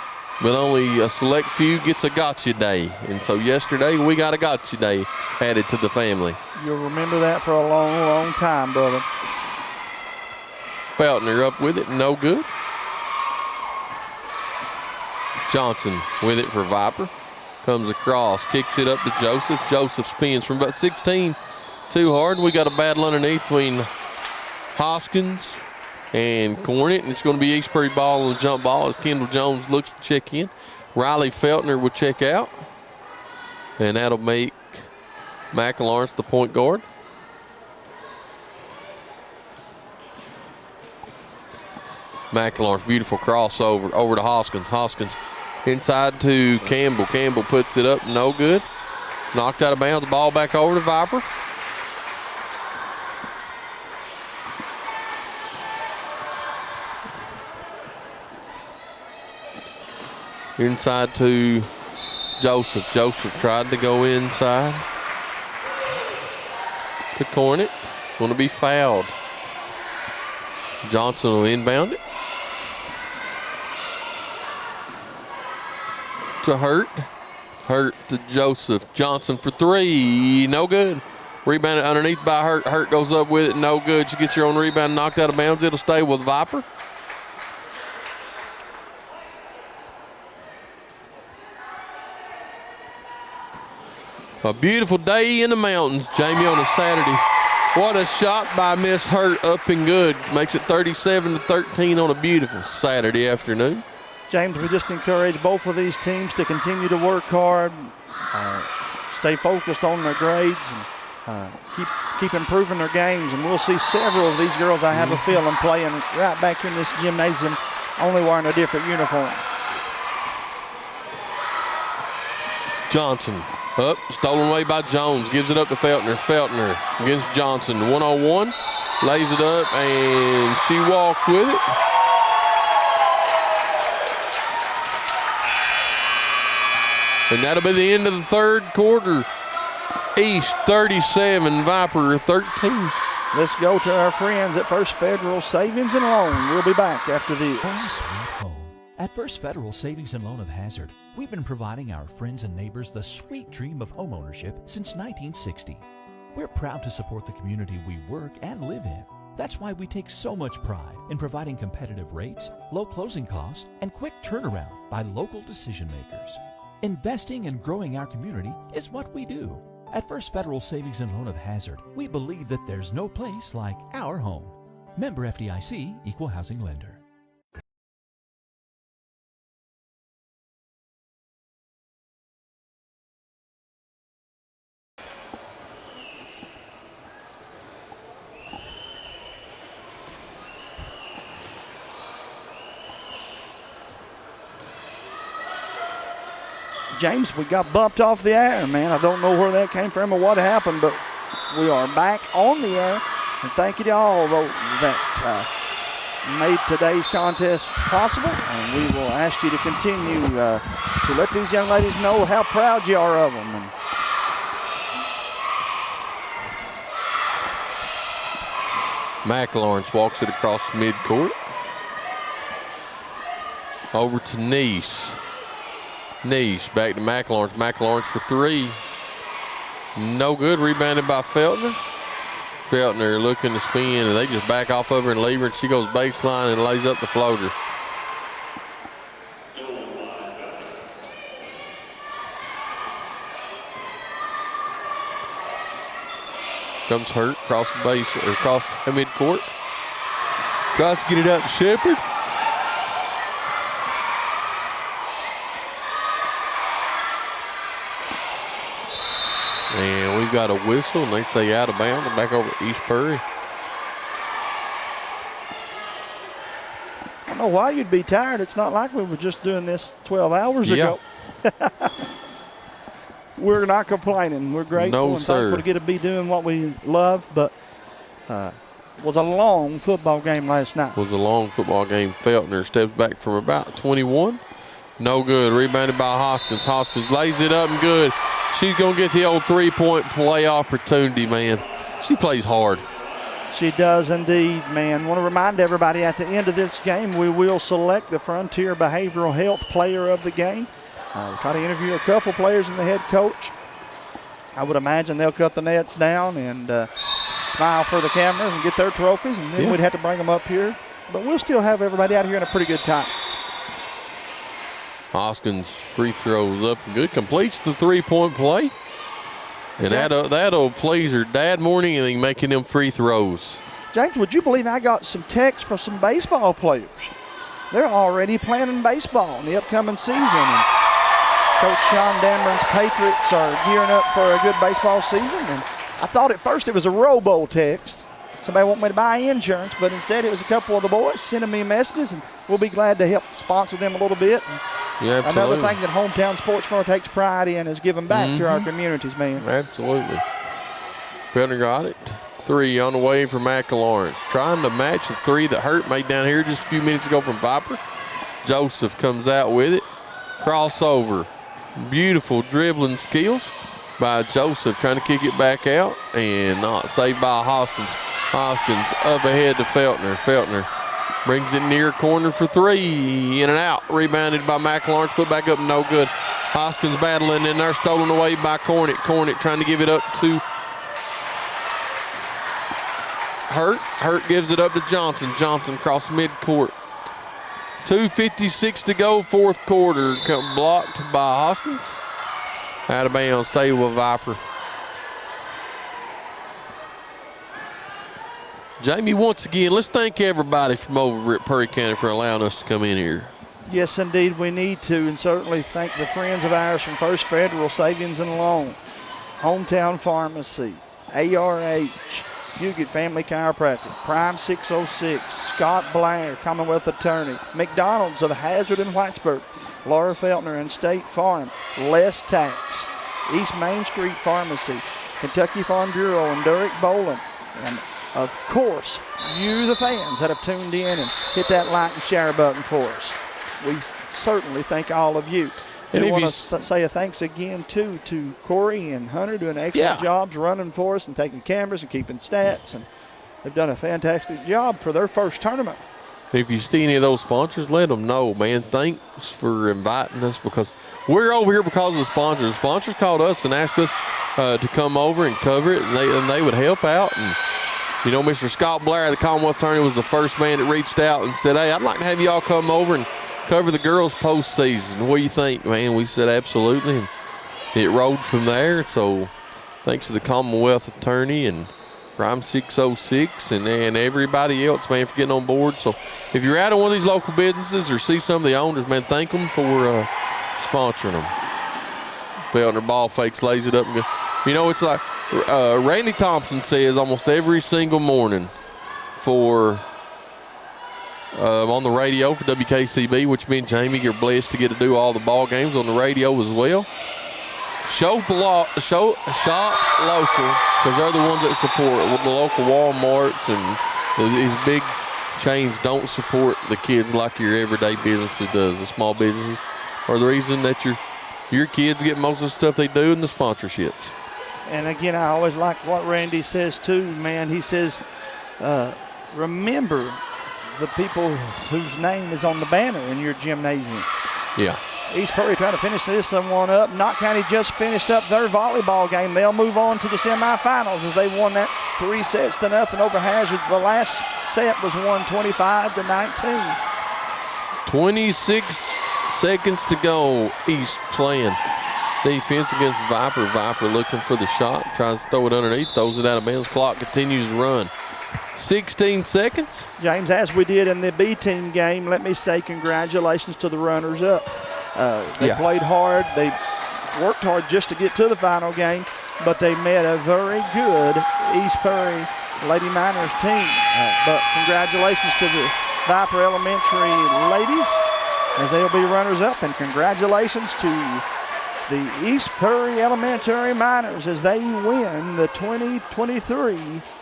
but only a select few gets a gotcha day. And so yesterday we got a gotcha day added to the family. You'll remember that for a long, long time, brother. Feltner up with it, no good. Johnson with it for Viper. Comes across, kicks it up to Joseph. Joseph spins from about 16 too hard. We got a battle underneath between Hoskins and Cornet, and it's going to be East Prairie ball on the jump ball as Kendall Jones looks to check in. Riley Feltner will check out, and that'll make McLawrence the point guard. McLawrence, beautiful crossover over to Hoskins. Hoskins inside to Campbell. Campbell puts it up, no good. Knocked out of bounds, the ball back over to Viper. Inside to Joseph. Joseph tried to go inside to Cornet. Going to be fouled. Johnson will inbound it to Hurt. Hurt to Joseph. Johnson for three. No good. Rebounded underneath by Hurt. Hurt goes up with it. No good. You get your own rebound knocked out of bounds. It'll stay with Viper. A beautiful day in the mountains, Jamie, on a Saturday. What a shot by Miss Hurt, up and good. Makes it 37-13 on a beautiful Saturday afternoon. James, we just encourage both of these teams to continue to work hard, stay focused on their grades, and keep improving their games. And we'll see several of these girls, I have a feeling, playing right back in this gymnasium, only wearing a different uniform. Johnson up, stolen away by Jones. Gives it up to Feltner. Feltner against Johnson. 1-on-1. Lays it up, and she walked with it. And that'll be the end of the third quarter. East 37, Viper 13. Let's go to our friends at First Federal Savings and Loan. We'll be back after this. Home sweet home. At First Federal Savings and Loan of Hazard, we've been providing our friends and neighbors the sweet dream of homeownership since 1960. We're proud to support the community we work and live in. That's why we take so much pride in providing competitive rates, low closing costs, and quick turnaround by local decision makers. Investing and growing our community is what we do. At First Federal Savings and Loan of Hazard, we believe that there's no place like our home. Member FDIC, Equal Housing Lender. James, we got bumped off the air, man. I don't know where that came from or what happened, but we are back on the air. And thank you to all those that made today's contest possible. And we will ask you to continue to let these young ladies know how proud you are of them. And McLawrence walks it across midcourt. Over to Neese. Neese back to McLawrence. McLawrence for three. No good. Rebounded by Feltner. Feltner looking to spin, and they just back off of her and leave her, and she goes baseline and lays up the floater. Comes Hurt across the base, or across the midcourt. Tries to get it out to Shepard. And we've got a whistle, and they say out of bounds, back over to East Prairie. I don't know why you'd be tired. It's not like we were just doing this 12 hours ago. We're not complaining. We're grateful and thankful to get to be doing what we love, but was a long football game last night. Was a long football game. Feltner steps back from about 21. No good. Rebounded by Hoskins. Hoskins lays it up and good. She's going to get the old three-point play opportunity, man. She plays hard. She does indeed, man. Want to remind everybody at the end of this game, we will select the Frontier Behavioral Health Player of the Game. We'll try to interview a couple players and the head coach. I would imagine they'll cut the nets down and smile for the cameras and get their trophies, and then we'd have to bring them up here. But we'll still have everybody out here in a pretty good time. Hoskins free throws up and good. Completes the three-point play. And that'll please her dad more than anything, making them free throws. James, would you believe I got some texts from some baseball players? They're already planning baseball in the upcoming season. And Coach Sean Dameron's Patriots are gearing up for a good baseball season. And I thought at first it was a robo text. Somebody wanted me to buy insurance, but instead it was a couple of the boys sending me messages, and we'll be glad to help sponsor them a little bit. And yeah, absolutely. another thing that Hometown Sports Car takes pride in is giving back to our communities, man. Absolutely. Feltner got it. Three on the way for McLawrence. Trying to match the three that Hurt made down here just a few minutes ago from Viper. Joseph comes out with it. Crossover. Beautiful dribbling skills by Joseph, trying to kick it back out, and not saved by Hoskins. Hoskins up ahead to Feltner. Feltner brings it near corner for three. In and out. Rebounded by McLawrence. Put back up, no good. Hoskins battling in there. Stolen away by Cornick. Cornick trying to give it up to Hurt. Hurt gives it up to Johnson. Johnson across midcourt. 2:56 to go, fourth quarter. Blocked by Hoskins. Out of bounds. Stay with Viper. Jamie, once again, let's thank everybody from over at Perry County for allowing us to come in here. Yes, indeed, we need to, and certainly thank the friends of ours from First Federal Savings and Loan, Hometown Pharmacy, ARH, Fugit Family Chiropractic, Prime 606, Scott Blair, Commonwealth Attorney, McDonald's of Hazard and Whitesburg, Laura Feltner and State Farm, Less Tax, East Main Street Pharmacy, Kentucky Farm Bureau and Derek Boland, and of course, you the fans that have tuned in and hit that like and share button for us. We certainly thank all of you. And we want to say a thanks again, too, to Corey and Hunter doing excellent jobs running for us and taking cameras and keeping stats. And they've done a fantastic job for their first tournament. If you see any of those sponsors, let them know, man. Thanks for inviting us, because we're over here because of the sponsors. The sponsors called us and asked us to come over and cover it, and they would help out. And you know, Mr. Scott Blair, the Commonwealth Attorney, was the first man that reached out and said, hey, I'd like to have y'all come over and cover the girls' postseason. What do you think, man? We said absolutely, and it rolled from there. So thanks to the Commonwealth Attorney and Prime 606 and everybody else, man, for getting on board. So if you're out of one of these local businesses or see some of the owners, man, thank them for sponsoring them. Feltner ball fakes, lays it up. And you know, it's like Randy Thompson says almost every single morning for on the radio for WKCB, which me and Jamie are blessed to get to do all the ball games on the radio as well. Shop local, because they're the ones that support the local Walmarts, and these big chains don't support the kids like your everyday businesses does. The small businesses are the reason that your kids get most of the stuff they do in the sponsorships. And again, I always like what Randy says too, man. He says, remember the people whose name is on the banner in your gymnasium. Yeah. East Prairie trying to finish this one up. Knott County just finished up their volleyball game. They'll move on to the semifinals as they won that 3-0 over Hazard. The last set was won 25-19. 26 seconds to go. East playing defense against Viper. Viper looking for the shot, tries to throw it underneath, throws it out of bounds. Clock continues to run. 16 seconds. James, as we did in the B team game, let me say congratulations to the runners-up. They played hard. They worked hard just to get to the final game, but they met a very good East Prairie Lady Miners team. But congratulations to the Viper Elementary ladies as they'll be runners-up, and congratulations to the East Prairie Elementary Miners as they win the 2023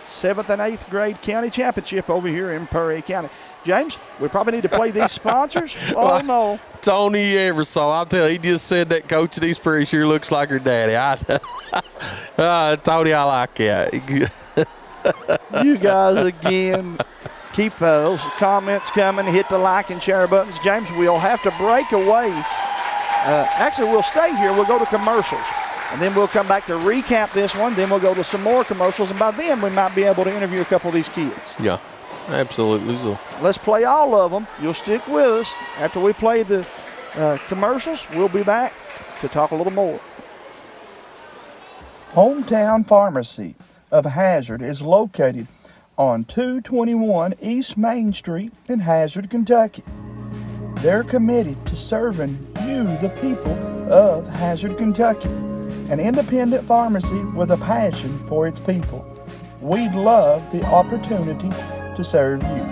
7th and 8th grade county championship over here in Prairie County. James, we probably need to play these sponsors. Oh, no. Tony Eversole, I'll tell you, he just said that coach at East Prairie sure looks like her daddy. Tony, I like that. You guys, again, keep those comments coming. Hit the like and share buttons. James, we'll have to break away. Actually, we'll stay here. We'll go to commercials. And then we'll come back to recap this one. Then we'll go to some more commercials. And by then, we might be able to interview a couple of these kids. Yeah, absolutely. So let's play all of them. You'll stick with us. After we play the commercials, we'll be back to talk a little more. Hometown Pharmacy of Hazard is located on 221 East Main Street in Hazard, Kentucky. They're committed to serving you, the people of Hazard, Kentucky. An independent pharmacy with a passion for its people. We'd love the opportunity to serve you.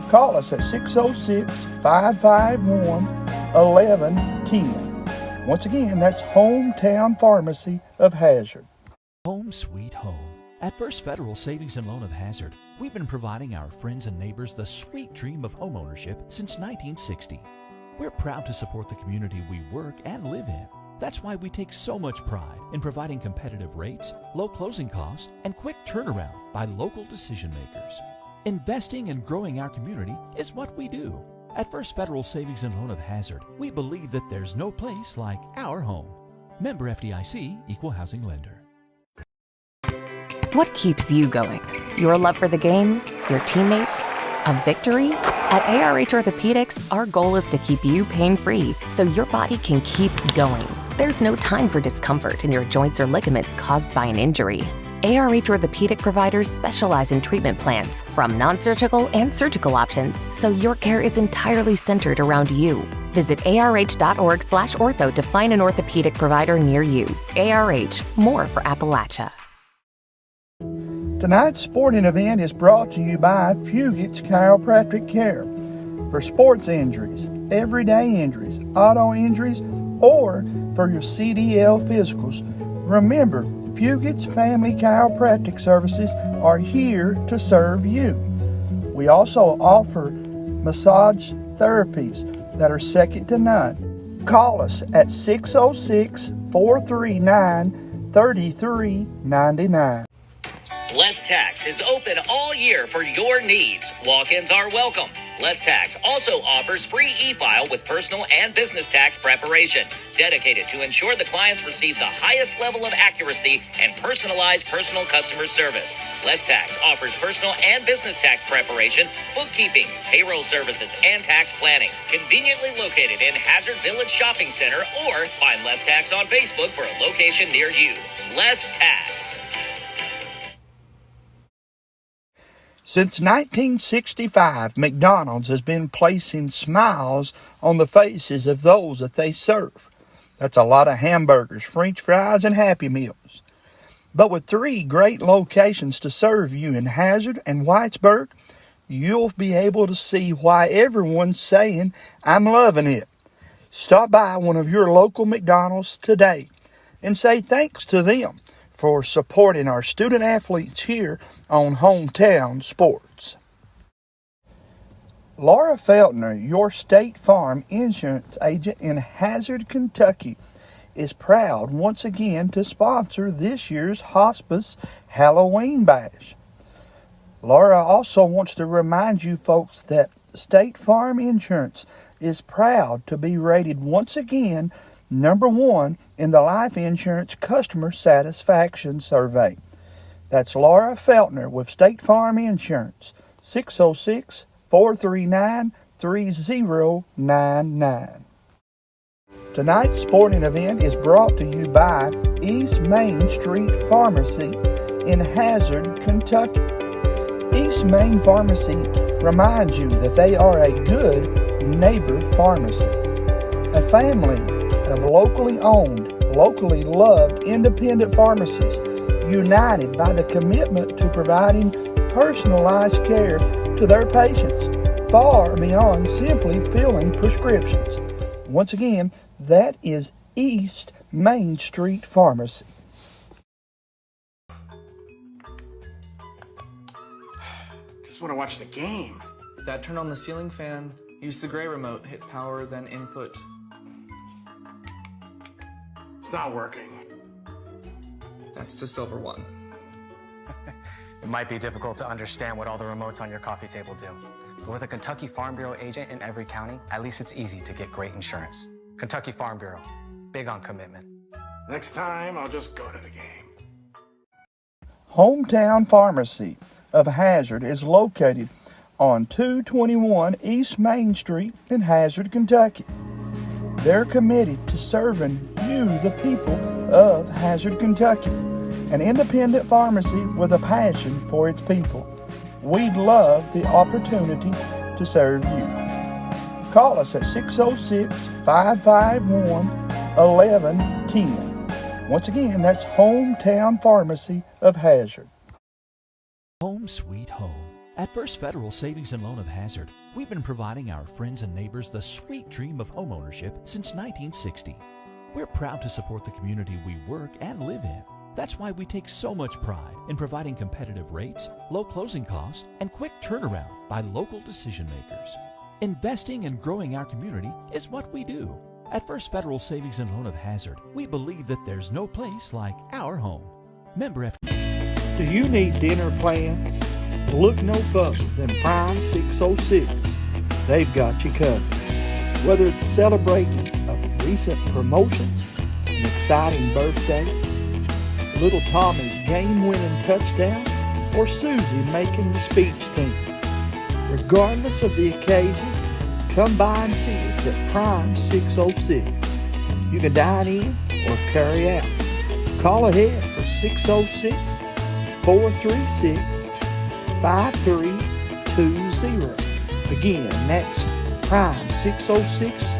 Call us at 606-551-1110. Once again, that's Hometown Pharmacy of Hazard. Home sweet home. At First Federal Savings and Loan of Hazard, we've been providing our friends and neighbors the sweet dream of homeownership since 1960. We're proud to support the community we work and live in. That's why we take so much pride in providing competitive rates, low closing costs, and quick turnaround by local decision makers. Investing and growing our community is what we do. At First Federal Savings and Loan of Hazard, we believe that there's no place like our home. Member FDIC, Equal Housing Lender. What keeps you going? Your love for the game? Your teammates? A victory? At ARH Orthopedics, our goal is to keep you pain-free so your body can keep going. There's no time for discomfort in your joints or ligaments caused by an injury. ARH Orthopedic providers specialize in treatment plans, from non-surgical and surgical options, so your care is entirely centered around you. Visit arh.org/ortho to find an orthopedic provider near you. ARH, more for Appalachia. Tonight's sporting event is brought to you by Fugate's Chiropractic Care. For sports injuries, everyday injuries, auto injuries, or for your CDL physicals, remember, Fugate's Family Chiropractic Services are here to serve you. We also offer massage therapies that are second to none. Call us at 606-439-3399. Less Tax is open all year for your needs. Walk-ins are welcome. Less Tax also offers free e-file with personal and business tax preparation, dedicated to ensure the clients receive the highest level of accuracy and personalized personal customer service. Less Tax offers personal and business tax preparation, bookkeeping, payroll services, and tax planning. Conveniently located in Hazard Village Shopping Center, or find Less Tax on Facebook for a location near you. Less Tax. Since 1965, McDonald's has been placing smiles on the faces of those that they serve. That's a lot of hamburgers, French fries, and Happy Meals. But with 3 great locations to serve you in Hazard and Whitesburg, you'll be able to see why everyone's saying, "I'm loving it." Stop by one of your local McDonald's today and say thanks to them for supporting our student athletes here on Hometown Sports. Laura Feltner, your State Farm insurance agent in Hazard, Kentucky, is proud once again to sponsor this year's Hospice Halloween Bash. Laura also wants to remind you folks that State Farm Insurance is proud to be rated once again #1 in the Life Insurance Customer Satisfaction Survey. That's Laura Feltner with State Farm Insurance, 606-439-3099. Tonight's sporting event is brought to you by East Main Street Pharmacy in Hazard, Kentucky. East Main Pharmacy reminds you that they are a good neighbor pharmacy. A family of locally owned, locally loved independent pharmacies united by the commitment to providing personalized care to their patients, far beyond simply filling prescriptions. Once again, that is East Main Street Pharmacy. Just want to watch the game. That turn on the ceiling fan. Use the gray remote. Hit power, then input. It's not working. That's the silver one. It might be difficult to understand what all the remotes on your coffee table do. But with a Kentucky Farm Bureau agent in every county, at least it's easy to get great insurance. Kentucky Farm Bureau, big on commitment. Next time, I'll just go to the game. Hometown Pharmacy of Hazard is located on 221 East Main Street in Hazard, Kentucky. They're committed to serving you, the people of Hazard, Kentucky, an independent pharmacy with a passion for its people. We'd love the opportunity to serve you. Call us at 606-551-1110. Once again, that's Hometown Pharmacy of Hazard. Home sweet home. At First Federal Savings and Loan of Hazard, we've been providing our friends and neighbors the sweet dream of homeownership since 1960. We're proud to support the community we work and live in. That's why we take so much pride in providing competitive rates, low closing costs, and quick turnaround by local decision makers. Investing and growing our community is what we do. At First Federal Savings and Loan of Hazard, we believe that there's no place like our home. Member Do you need dinner plans? Look no further than Prime 606. They've got you covered. Whether it's celebrating a recent promotion, an exciting birthday, little Tommy's game-winning touchdown, or Susie making the speech team. Regardless of the occasion, come by and see us at Prime 606. You can dine in or carry out. Call ahead for 606-436-5320. Again, that's Prime 606.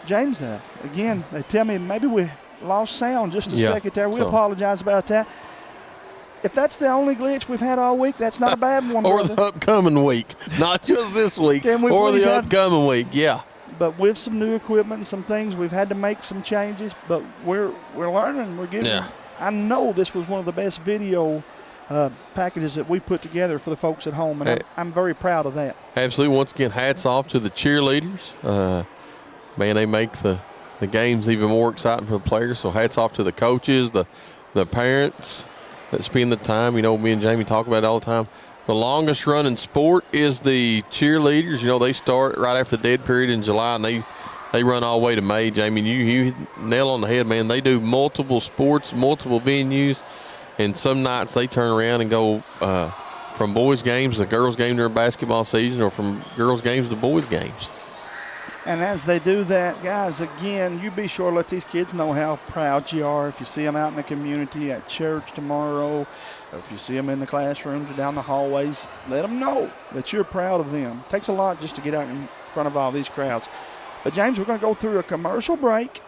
James, again, they tell me maybe we lost sound just a Yeah, second there. We so- apologize about that. If that's the only glitch we've had all week, that's not a bad one, Or brother. the upcoming week, not just this week, Can we or please the have- upcoming week. Yeah. But with some new equipment and some things, we've had to make some changes. But we're learning. We're getting. Yeah. I know this was one of the best video packages that we put together for the folks at home, and Hey. I'm very proud of that. Absolutely. Once again, hats off to the cheerleaders. Man, they make the games even more exciting for the players. So hats off to the coaches, the parents that spend the time. You know, me and Jamie talk about it all the time. The longest running sport is the cheerleaders. You know, they start right after the dead period in July, and they run all the way to May. Jamie, you hit nail on the head, man. They do multiple sports, multiple venues, and some nights they turn around and go from boys' games to girls' games during basketball season, or from girls' games to boys' games. And as they do that, guys, again, you be sure to let these kids know how proud you are. If you see them out in the community, at church tomorrow, or if you see them in the classrooms or down the hallways, let them know that you're proud of them. It takes a lot just to get out in front of all these crowds. But, James, we're going to go through a commercial break.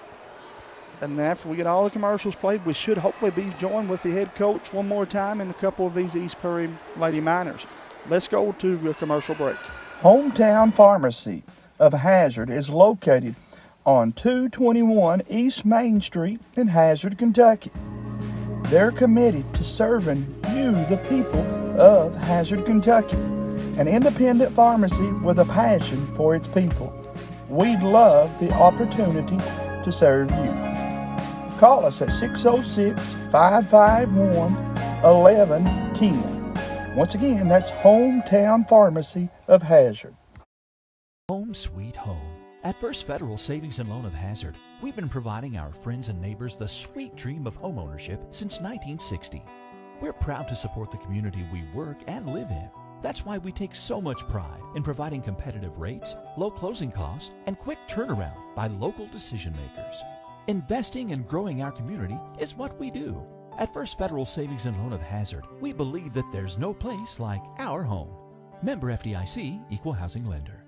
And after we get all the commercials played, we should hopefully be joined with the head coach one more time in a couple of these East Prairie Lady Miners. Let's go to a commercial break. Hometown Pharmacy of Hazard is located on 221 East Main Street in Hazard, Kentucky. They're committed to serving you, the people of Hazard, Kentucky, an independent pharmacy with a passion for its people. We'd love the opportunity to serve you. Call us at 606-551-1110. Once again, that's Hometown Pharmacy of Hazard. Home sweet home. At First Federal Savings and Loan of Hazard, we've been providing our friends and neighbors the sweet dream of homeownership since 1960. We're proud to support the community we work and live in. That's why we take so much pride in providing competitive rates, low closing costs, and quick turnaround by local decision makers. Investing and growing our community is what we do. At First Federal Savings and Loan of Hazard, we believe that there's no place like our home. Member FDIC, Equal Housing Lender.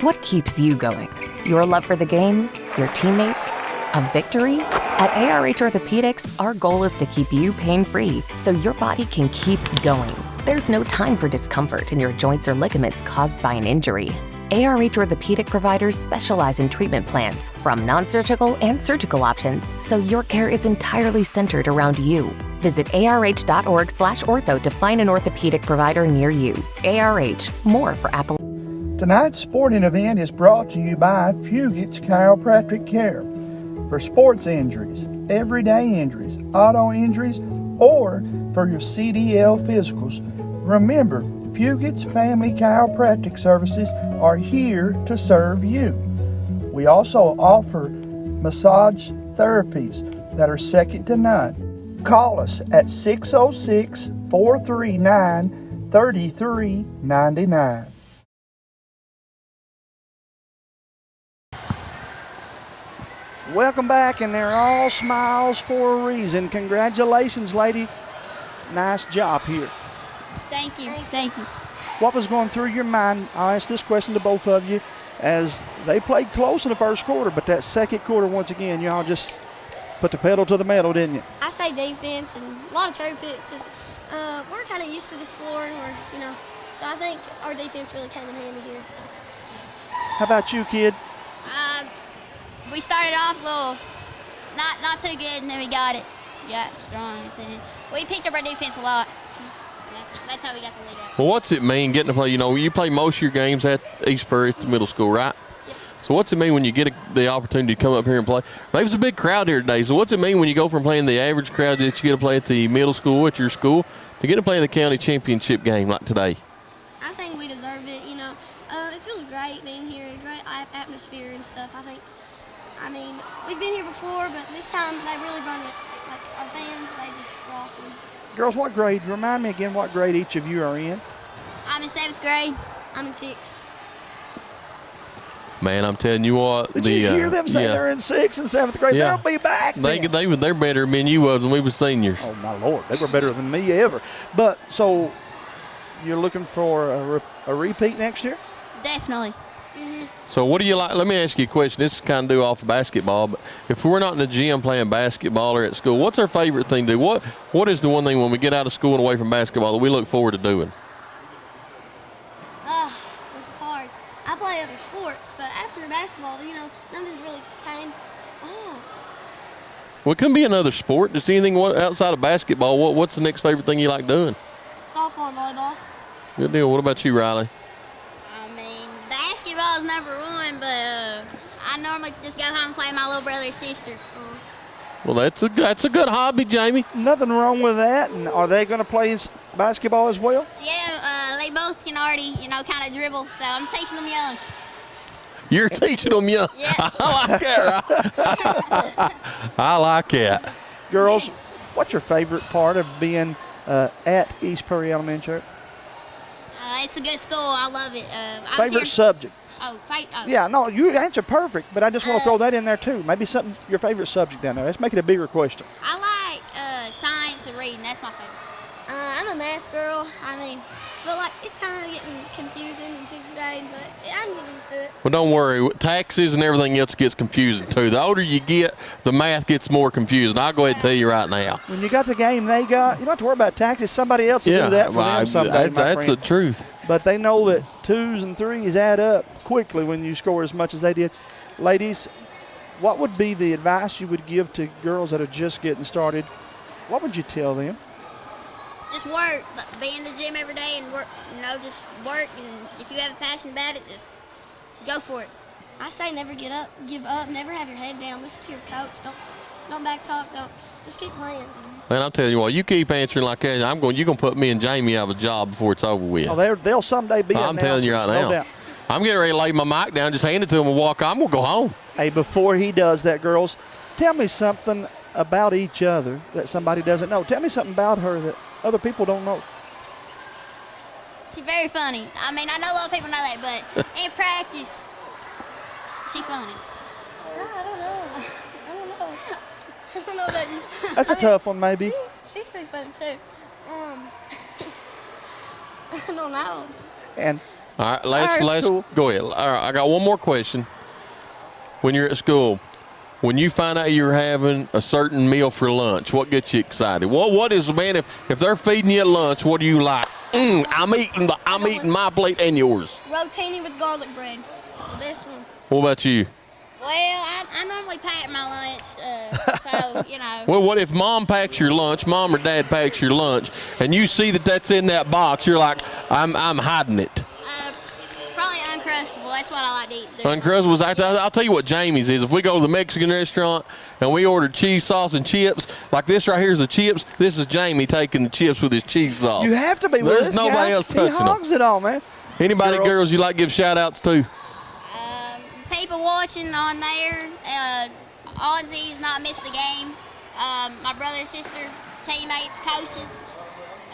What keeps you going? Your love for the game? Your teammates? A victory? At ARH Orthopedics, our goal is to keep you pain-free so your body can keep going. There's no time for discomfort in your joints or ligaments caused by an injury. ARH Orthopedic providers specialize in treatment plans, from non-surgical and surgical options, so your care is entirely centered around you. Visit arh.org/ortho to find an orthopedic provider near you. ARH, more for Apple. Tonight's sporting event is brought to you by Fugate's Chiropractic Care. For sports injuries, everyday injuries, auto injuries, or for your CDL physicals, remember, Fugate's Family Chiropractic Services are here to serve you. We also offer massage therapies that are second to none. Call us at 606-439-3399. Welcome back, and they're all smiles for a reason. Congratulations, lady. Nice job here. Thank you. Thank you. What was going through your mind? I'll ask this question to both of you, as they played close in the first quarter, but that second quarter, once again, y'all just put the pedal to the metal, didn't you? I say defense and a lot of cherry picks. We're kind of used to this floor, and so I think our defense really came in handy here. So. How about you, kid? We started off a little not too good, and then we got strong at the end. We picked up our defense a lot. That's how we got the lead out. Well, what's it mean getting to play? You know, you play most of your games at East Prairie at the middle school, right? Yep. So what's it mean when you get the opportunity to come up here and play? There's a big crowd here today. So what's it mean when you go from playing the average crowd that you get to play at the middle school at your school to get to play in the county championship game like today? I think we deserve it. It feels great being here, great atmosphere and stuff. We've been here before, but this time they really brought it. Like our fans, they just were awesome. Girls, what grade? Remind me again what grade each of you are in. I'm in 7th grade. I'm in 6th. Man, I'm telling you what. Did you hear them say they're in 6th and 7th grade? Yeah. They'll be back then. They're better than you was when we was seniors. Oh, my Lord. They were better than me ever. But, so, you're looking for a repeat next year? Definitely. So what do you like? Let me ask you a question. This is kind of due off of basketball, but if we're not in the gym playing basketball or at school, what's our favorite thing to do? What is the one thing when we get out of school and away from basketball that we look forward to doing? This is hard. I play other sports, but after basketball, nothing's really came. Well, it can be another sport. Just anything outside of basketball. What's the next favorite thing you like doing? Softball and volleyball. Good deal. What about you, Riley? Basketball is number one, but I normally just go home and play with my little brother or sister. Well, that's a good hobby, Jamie. Nothing wrong with that. And are they going to play basketball as well? Yeah, they both can already, kind of dribble, so I'm teaching them young. You're teaching them young. Yeah. I like that. I like that. Girls, what's your favorite part of being at East Prairie Elementary? It's a good school. I love it. Favorite subject? Oh. Yeah, no, you answered perfect, but I just want to throw that in there too. Maybe something, your favorite subject down there. Let's make it a bigger question. I like science and reading. That's my favorite. I'm a math girl. But it's kind of getting confusing in 6th grade, but I'm getting used to it. Well, don't worry. Taxes and everything else gets confusing too. The older you get, the math gets more confusing. I'll go ahead and tell you right now. When you got the game they got, you don't have to worry about taxes. Somebody else will do that for them someday, that's the truth. But they know that 2s and 3s add up quickly when you score as much as they did. Ladies, what would be the advice you would give to girls that are just getting started? What would you tell them? Just work. Be in the gym every day and work. Just work. And if you have a passion about it, just go for it. I say never give up, never have your head down. Listen to your coach. Don't back talk. Just keep playing. Man, I'll tell you what. You keep answering like that, you're gonna put me and Jamie out of a job before it's over with. Oh, they'll someday be. I'm telling you right now. doubt. I'm getting ready to lay my mic down, just hand it to him and walk on. I'm gonna go home. Hey, before he does that, girls, tell me something about each other that somebody doesn't know. Tell me something about her that other people don't know. She's very funny. I know a lot of people know that, but in practice, she's funny. I don't know. I don't know about you. That's a tough one, maybe. She's pretty funny too. I don't know. And all right, let's cool. go ahead. All right, I got one more question. When you're at school, when you find out you're having a certain meal for lunch, what gets you excited? What is, man, if they're feeding you at lunch, what do you like? I'm eating my plate and yours. Rotini with garlic bread. It's the best one. What about you? Well, I normally pack my lunch, so, Well, what if mom packs your lunch, mom or dad packs your lunch, and you see that that's in that box, you're like, I'm hiding it. Probably Uncrustable. That's what I like to eat. Uncrustables. I'll tell you what Jamie's is. If we go to the Mexican restaurant and we order cheese sauce and chips, like this right here is the chips, this is Jamie taking the chips with his cheese sauce. You have to be with There's this nobody guy. else touching He hogs it all, man. Anybody, girls you like to give shout-outs to? People watching on there. Ozzy's not missed a game. My brother and sister, teammates, coaches,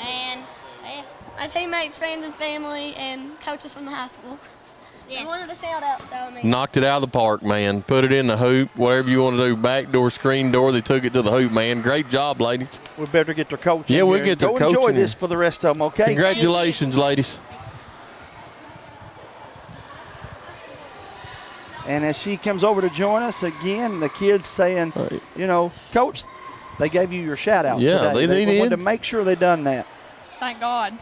and yeah. My teammates, friends, and family, and coaches from the high school. Yeah. I wanted to shout out, so Knocked it out of the park, man. Put it in the hoop, whatever you want to do. Back door, screen door, they took it to the hoop, man. Great job, ladies. We better get their coach. Yeah, we'll get their coach. Go enjoy this for the rest of them, okay? Congratulations, ladies. And as she comes over to join us again, the kids saying, Coach, they gave you your shout-outs today. They did. wanted to make sure they done that. Thank God.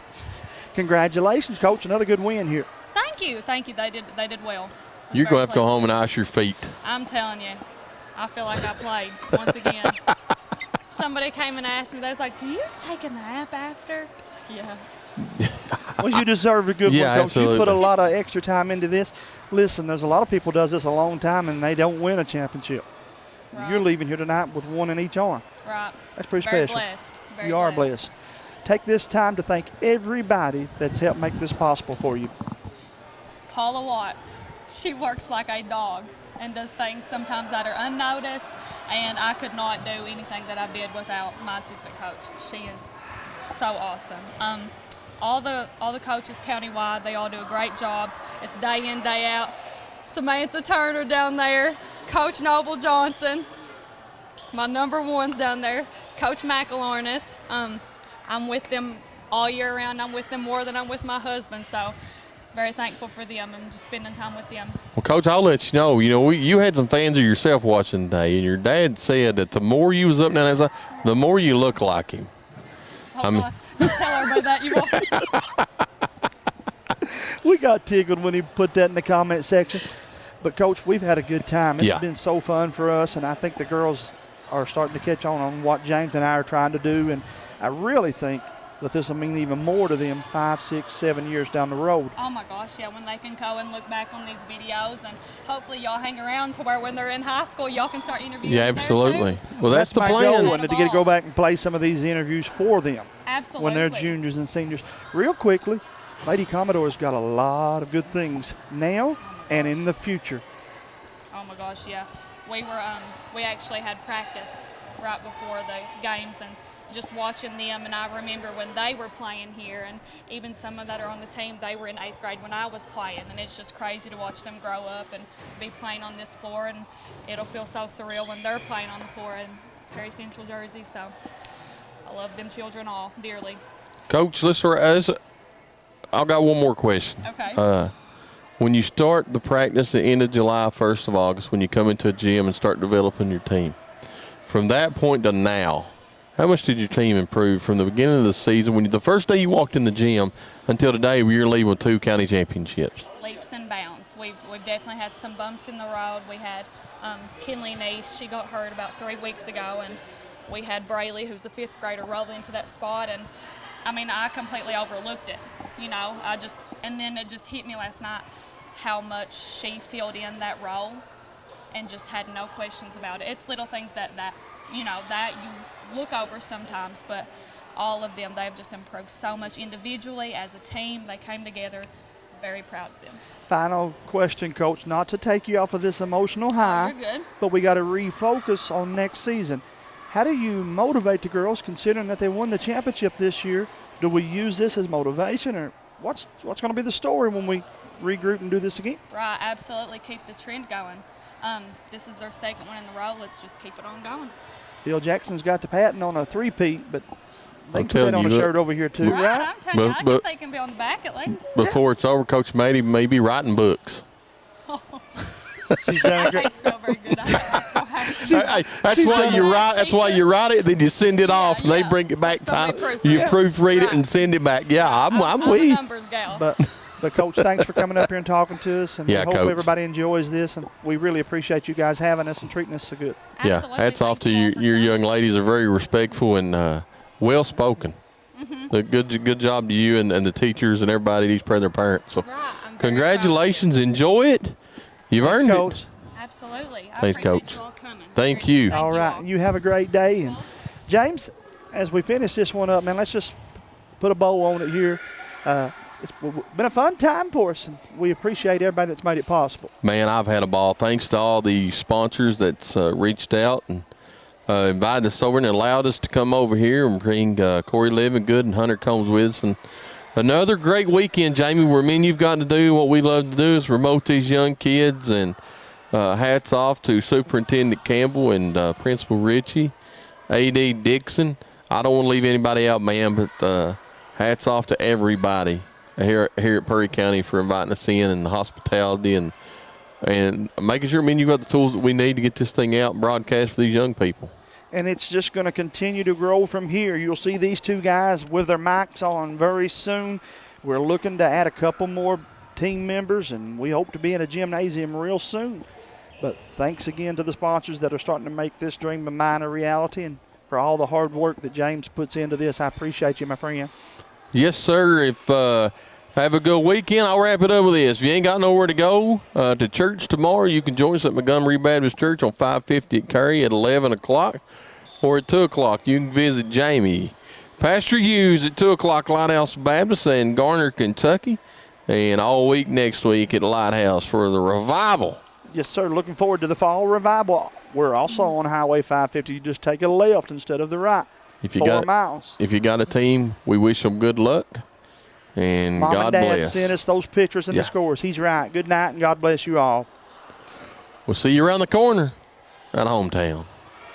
Congratulations, Coach. Another good win here. Thank you. They did well. You're going to have to go home and ice your feet. I'm telling you, I feel like I played once again. Somebody came and asked me, they was like, do you take a nap after? I was like, yeah. Well, you deserve a good one, Coach. Absolutely. You put a lot of extra time into this. Listen, there's a lot of people does this a long time and they don't win a championship. Right. You're leaving here tonight with one in each arm. Right. That's pretty Very special. Blessed. Very you are blessed. Take this time to thank everybody that's helped make this possible for you. Paula Watts, she works like a dog and does things sometimes that are unnoticed, and I could not do anything that I did without my assistant coach. She is so awesome. All the coaches countywide, they all do a great job. It's day in, day out. Samantha Turner down there, Coach Noble Johnson, my number one's down there, Coach McElornis. I'm with them all year round. I'm with them more than I'm with my husband. So very thankful for them and just spending time with them. Well, Coach, I'll let you know. You know, you had some fans of yourself watching today, and your dad said that the more you was up and down that side, the more you look like him. Oh, gosh. Don't tell everybody that, you won't. We got tickled when he put that in the comment section. But, Coach, we've had a good time. It's been so fun for us, and I think the girls are starting to catch on what James and I are trying to do. And I really think that this will mean even more to them 5, 6, 7 years down the road. Oh, my gosh, yeah, when they can go and look back on these videos, and hopefully y'all hang around to where when they're in high school, y'all can start interviewing Yeah, them absolutely. there, too. Well, that's the my plan. goal, and to get to go back and play some of these interviews for them. Absolutely. When they're juniors and seniors. Real quickly, Lady Commodore's got a lot of good things now and in the future. Oh my gosh, yeah. We actually had practice right before the games and just watching them, and I remember when they were playing here, and even some of that are on the team, they were in 8th grade when I was playing, and it's just crazy to watch them grow up and be playing on this floor, and it'll feel so surreal when they're playing on the floor in Perry Central jersey. So I love them children all dearly. Coach, I've got one more question. Okay. When you start the practice at the end of July, 1st of August, when you come into a gym and start developing your team, from that point to now, how much did your team improve from the beginning of the season, when the first day you walked in the gym until today where you're leaving with 2 county championships? Leaps and bounds. We've definitely had some bumps in the road. We had Kinley Neese, she got hurt about 3 weeks ago, and we had Brayley, who's a 5th grader, roll into that spot, and I mean, I completely overlooked it, you know. And then it just hit me last night how much she filled in that role and just had no questions about it. It's little things that you look over sometimes, but all of them, they've just improved so much individually as a team. They came together. Very proud of them. Final question, Coach, not to take you off of this emotional high, you're good. but we got to refocus on next season. How do you motivate the girls, considering that they won the championship this year? Do we use this as motivation, or what's going to be the story when we regroup and do this again? Right, absolutely. Keep the trend going. This is their 2nd one in the row. Let's just keep it on going. Phil Jackson's got the patent on a 3-peat, but they can put telling that on a you, shirt over here too, right? I'm telling you, I think they can be on the back at least. Before it's over, Coach Mady may be writing books. She's done a I great. can't spell very good. That's why you write. That's why you write it. Then you send it off, and they bring it back. You proofread it and send it back. Yeah, I'm with a you. numbers gal. But Coach, thanks for coming up here and talking to us, and Yeah, we hope Coach. everybody enjoys this. And we really appreciate you guys having us and treating us so good. Yeah, Absolutely. hats off to Thank you. you all Your for young ladies are very respectful and well spoken. Good job to you and the teachers and everybody. These their parents. So, Right, I'm very proud of congratulations. Enjoy it. You've Thanks, earned Coach. you. Absolutely. I Thanks, appreciate Coach. you all coming. Thank you. All right, you have a great day. And James, as we finish this one up, man, let's just put a bow on it here. It's been a fun time for us, and we appreciate everybody that's made it possible. Man, I've had a ball. Thanks to all the sponsors that's reached out and invited us over and allowed us to come over here and bring Corey Livingood and Hunter Combs with us. And another great weekend, Jamie, where me and you've got to do what we love to do is promote these young kids. And hats off to Superintendent Campbell and Principal Ritchie, A.D. Dixon. I don't want to leave anybody out, man, but hats off to everybody here at Perry County for inviting us in and the hospitality and making sure, you've got the tools that we need to get this thing out and broadcast for these young people. And it's just going to continue to grow from here. You'll see these two guys with their mics on very soon. We're looking to add a couple more team members, and we hope to be in a gymnasium real soon. But thanks again to the sponsors that are starting to make this dream of mine a reality, and for all the hard work that James puts into this. I appreciate you, my friend. Yes, sir. Have a good weekend. I'll wrap it up with this. If you ain't got nowhere to go to church tomorrow, you can join us at Montgomery Baptist Church on 550 at Curry at 11 o'clock or at 2 o'clock. You can visit Jamie. Pastor Hughes at 2 o'clock, Lighthouse Baptist in Garner, Kentucky, and all week next week at Lighthouse for the revival. Yes, sir. Looking forward to the fall revival. We're also on Highway 550. You just take a left instead of the right. If you 4 miles. If you got a team, we wish them good luck. And Mom God and Dad bless. sent us those pictures and the scores. He's right. Good night, and God bless you all. We'll see you around the corner at hometown.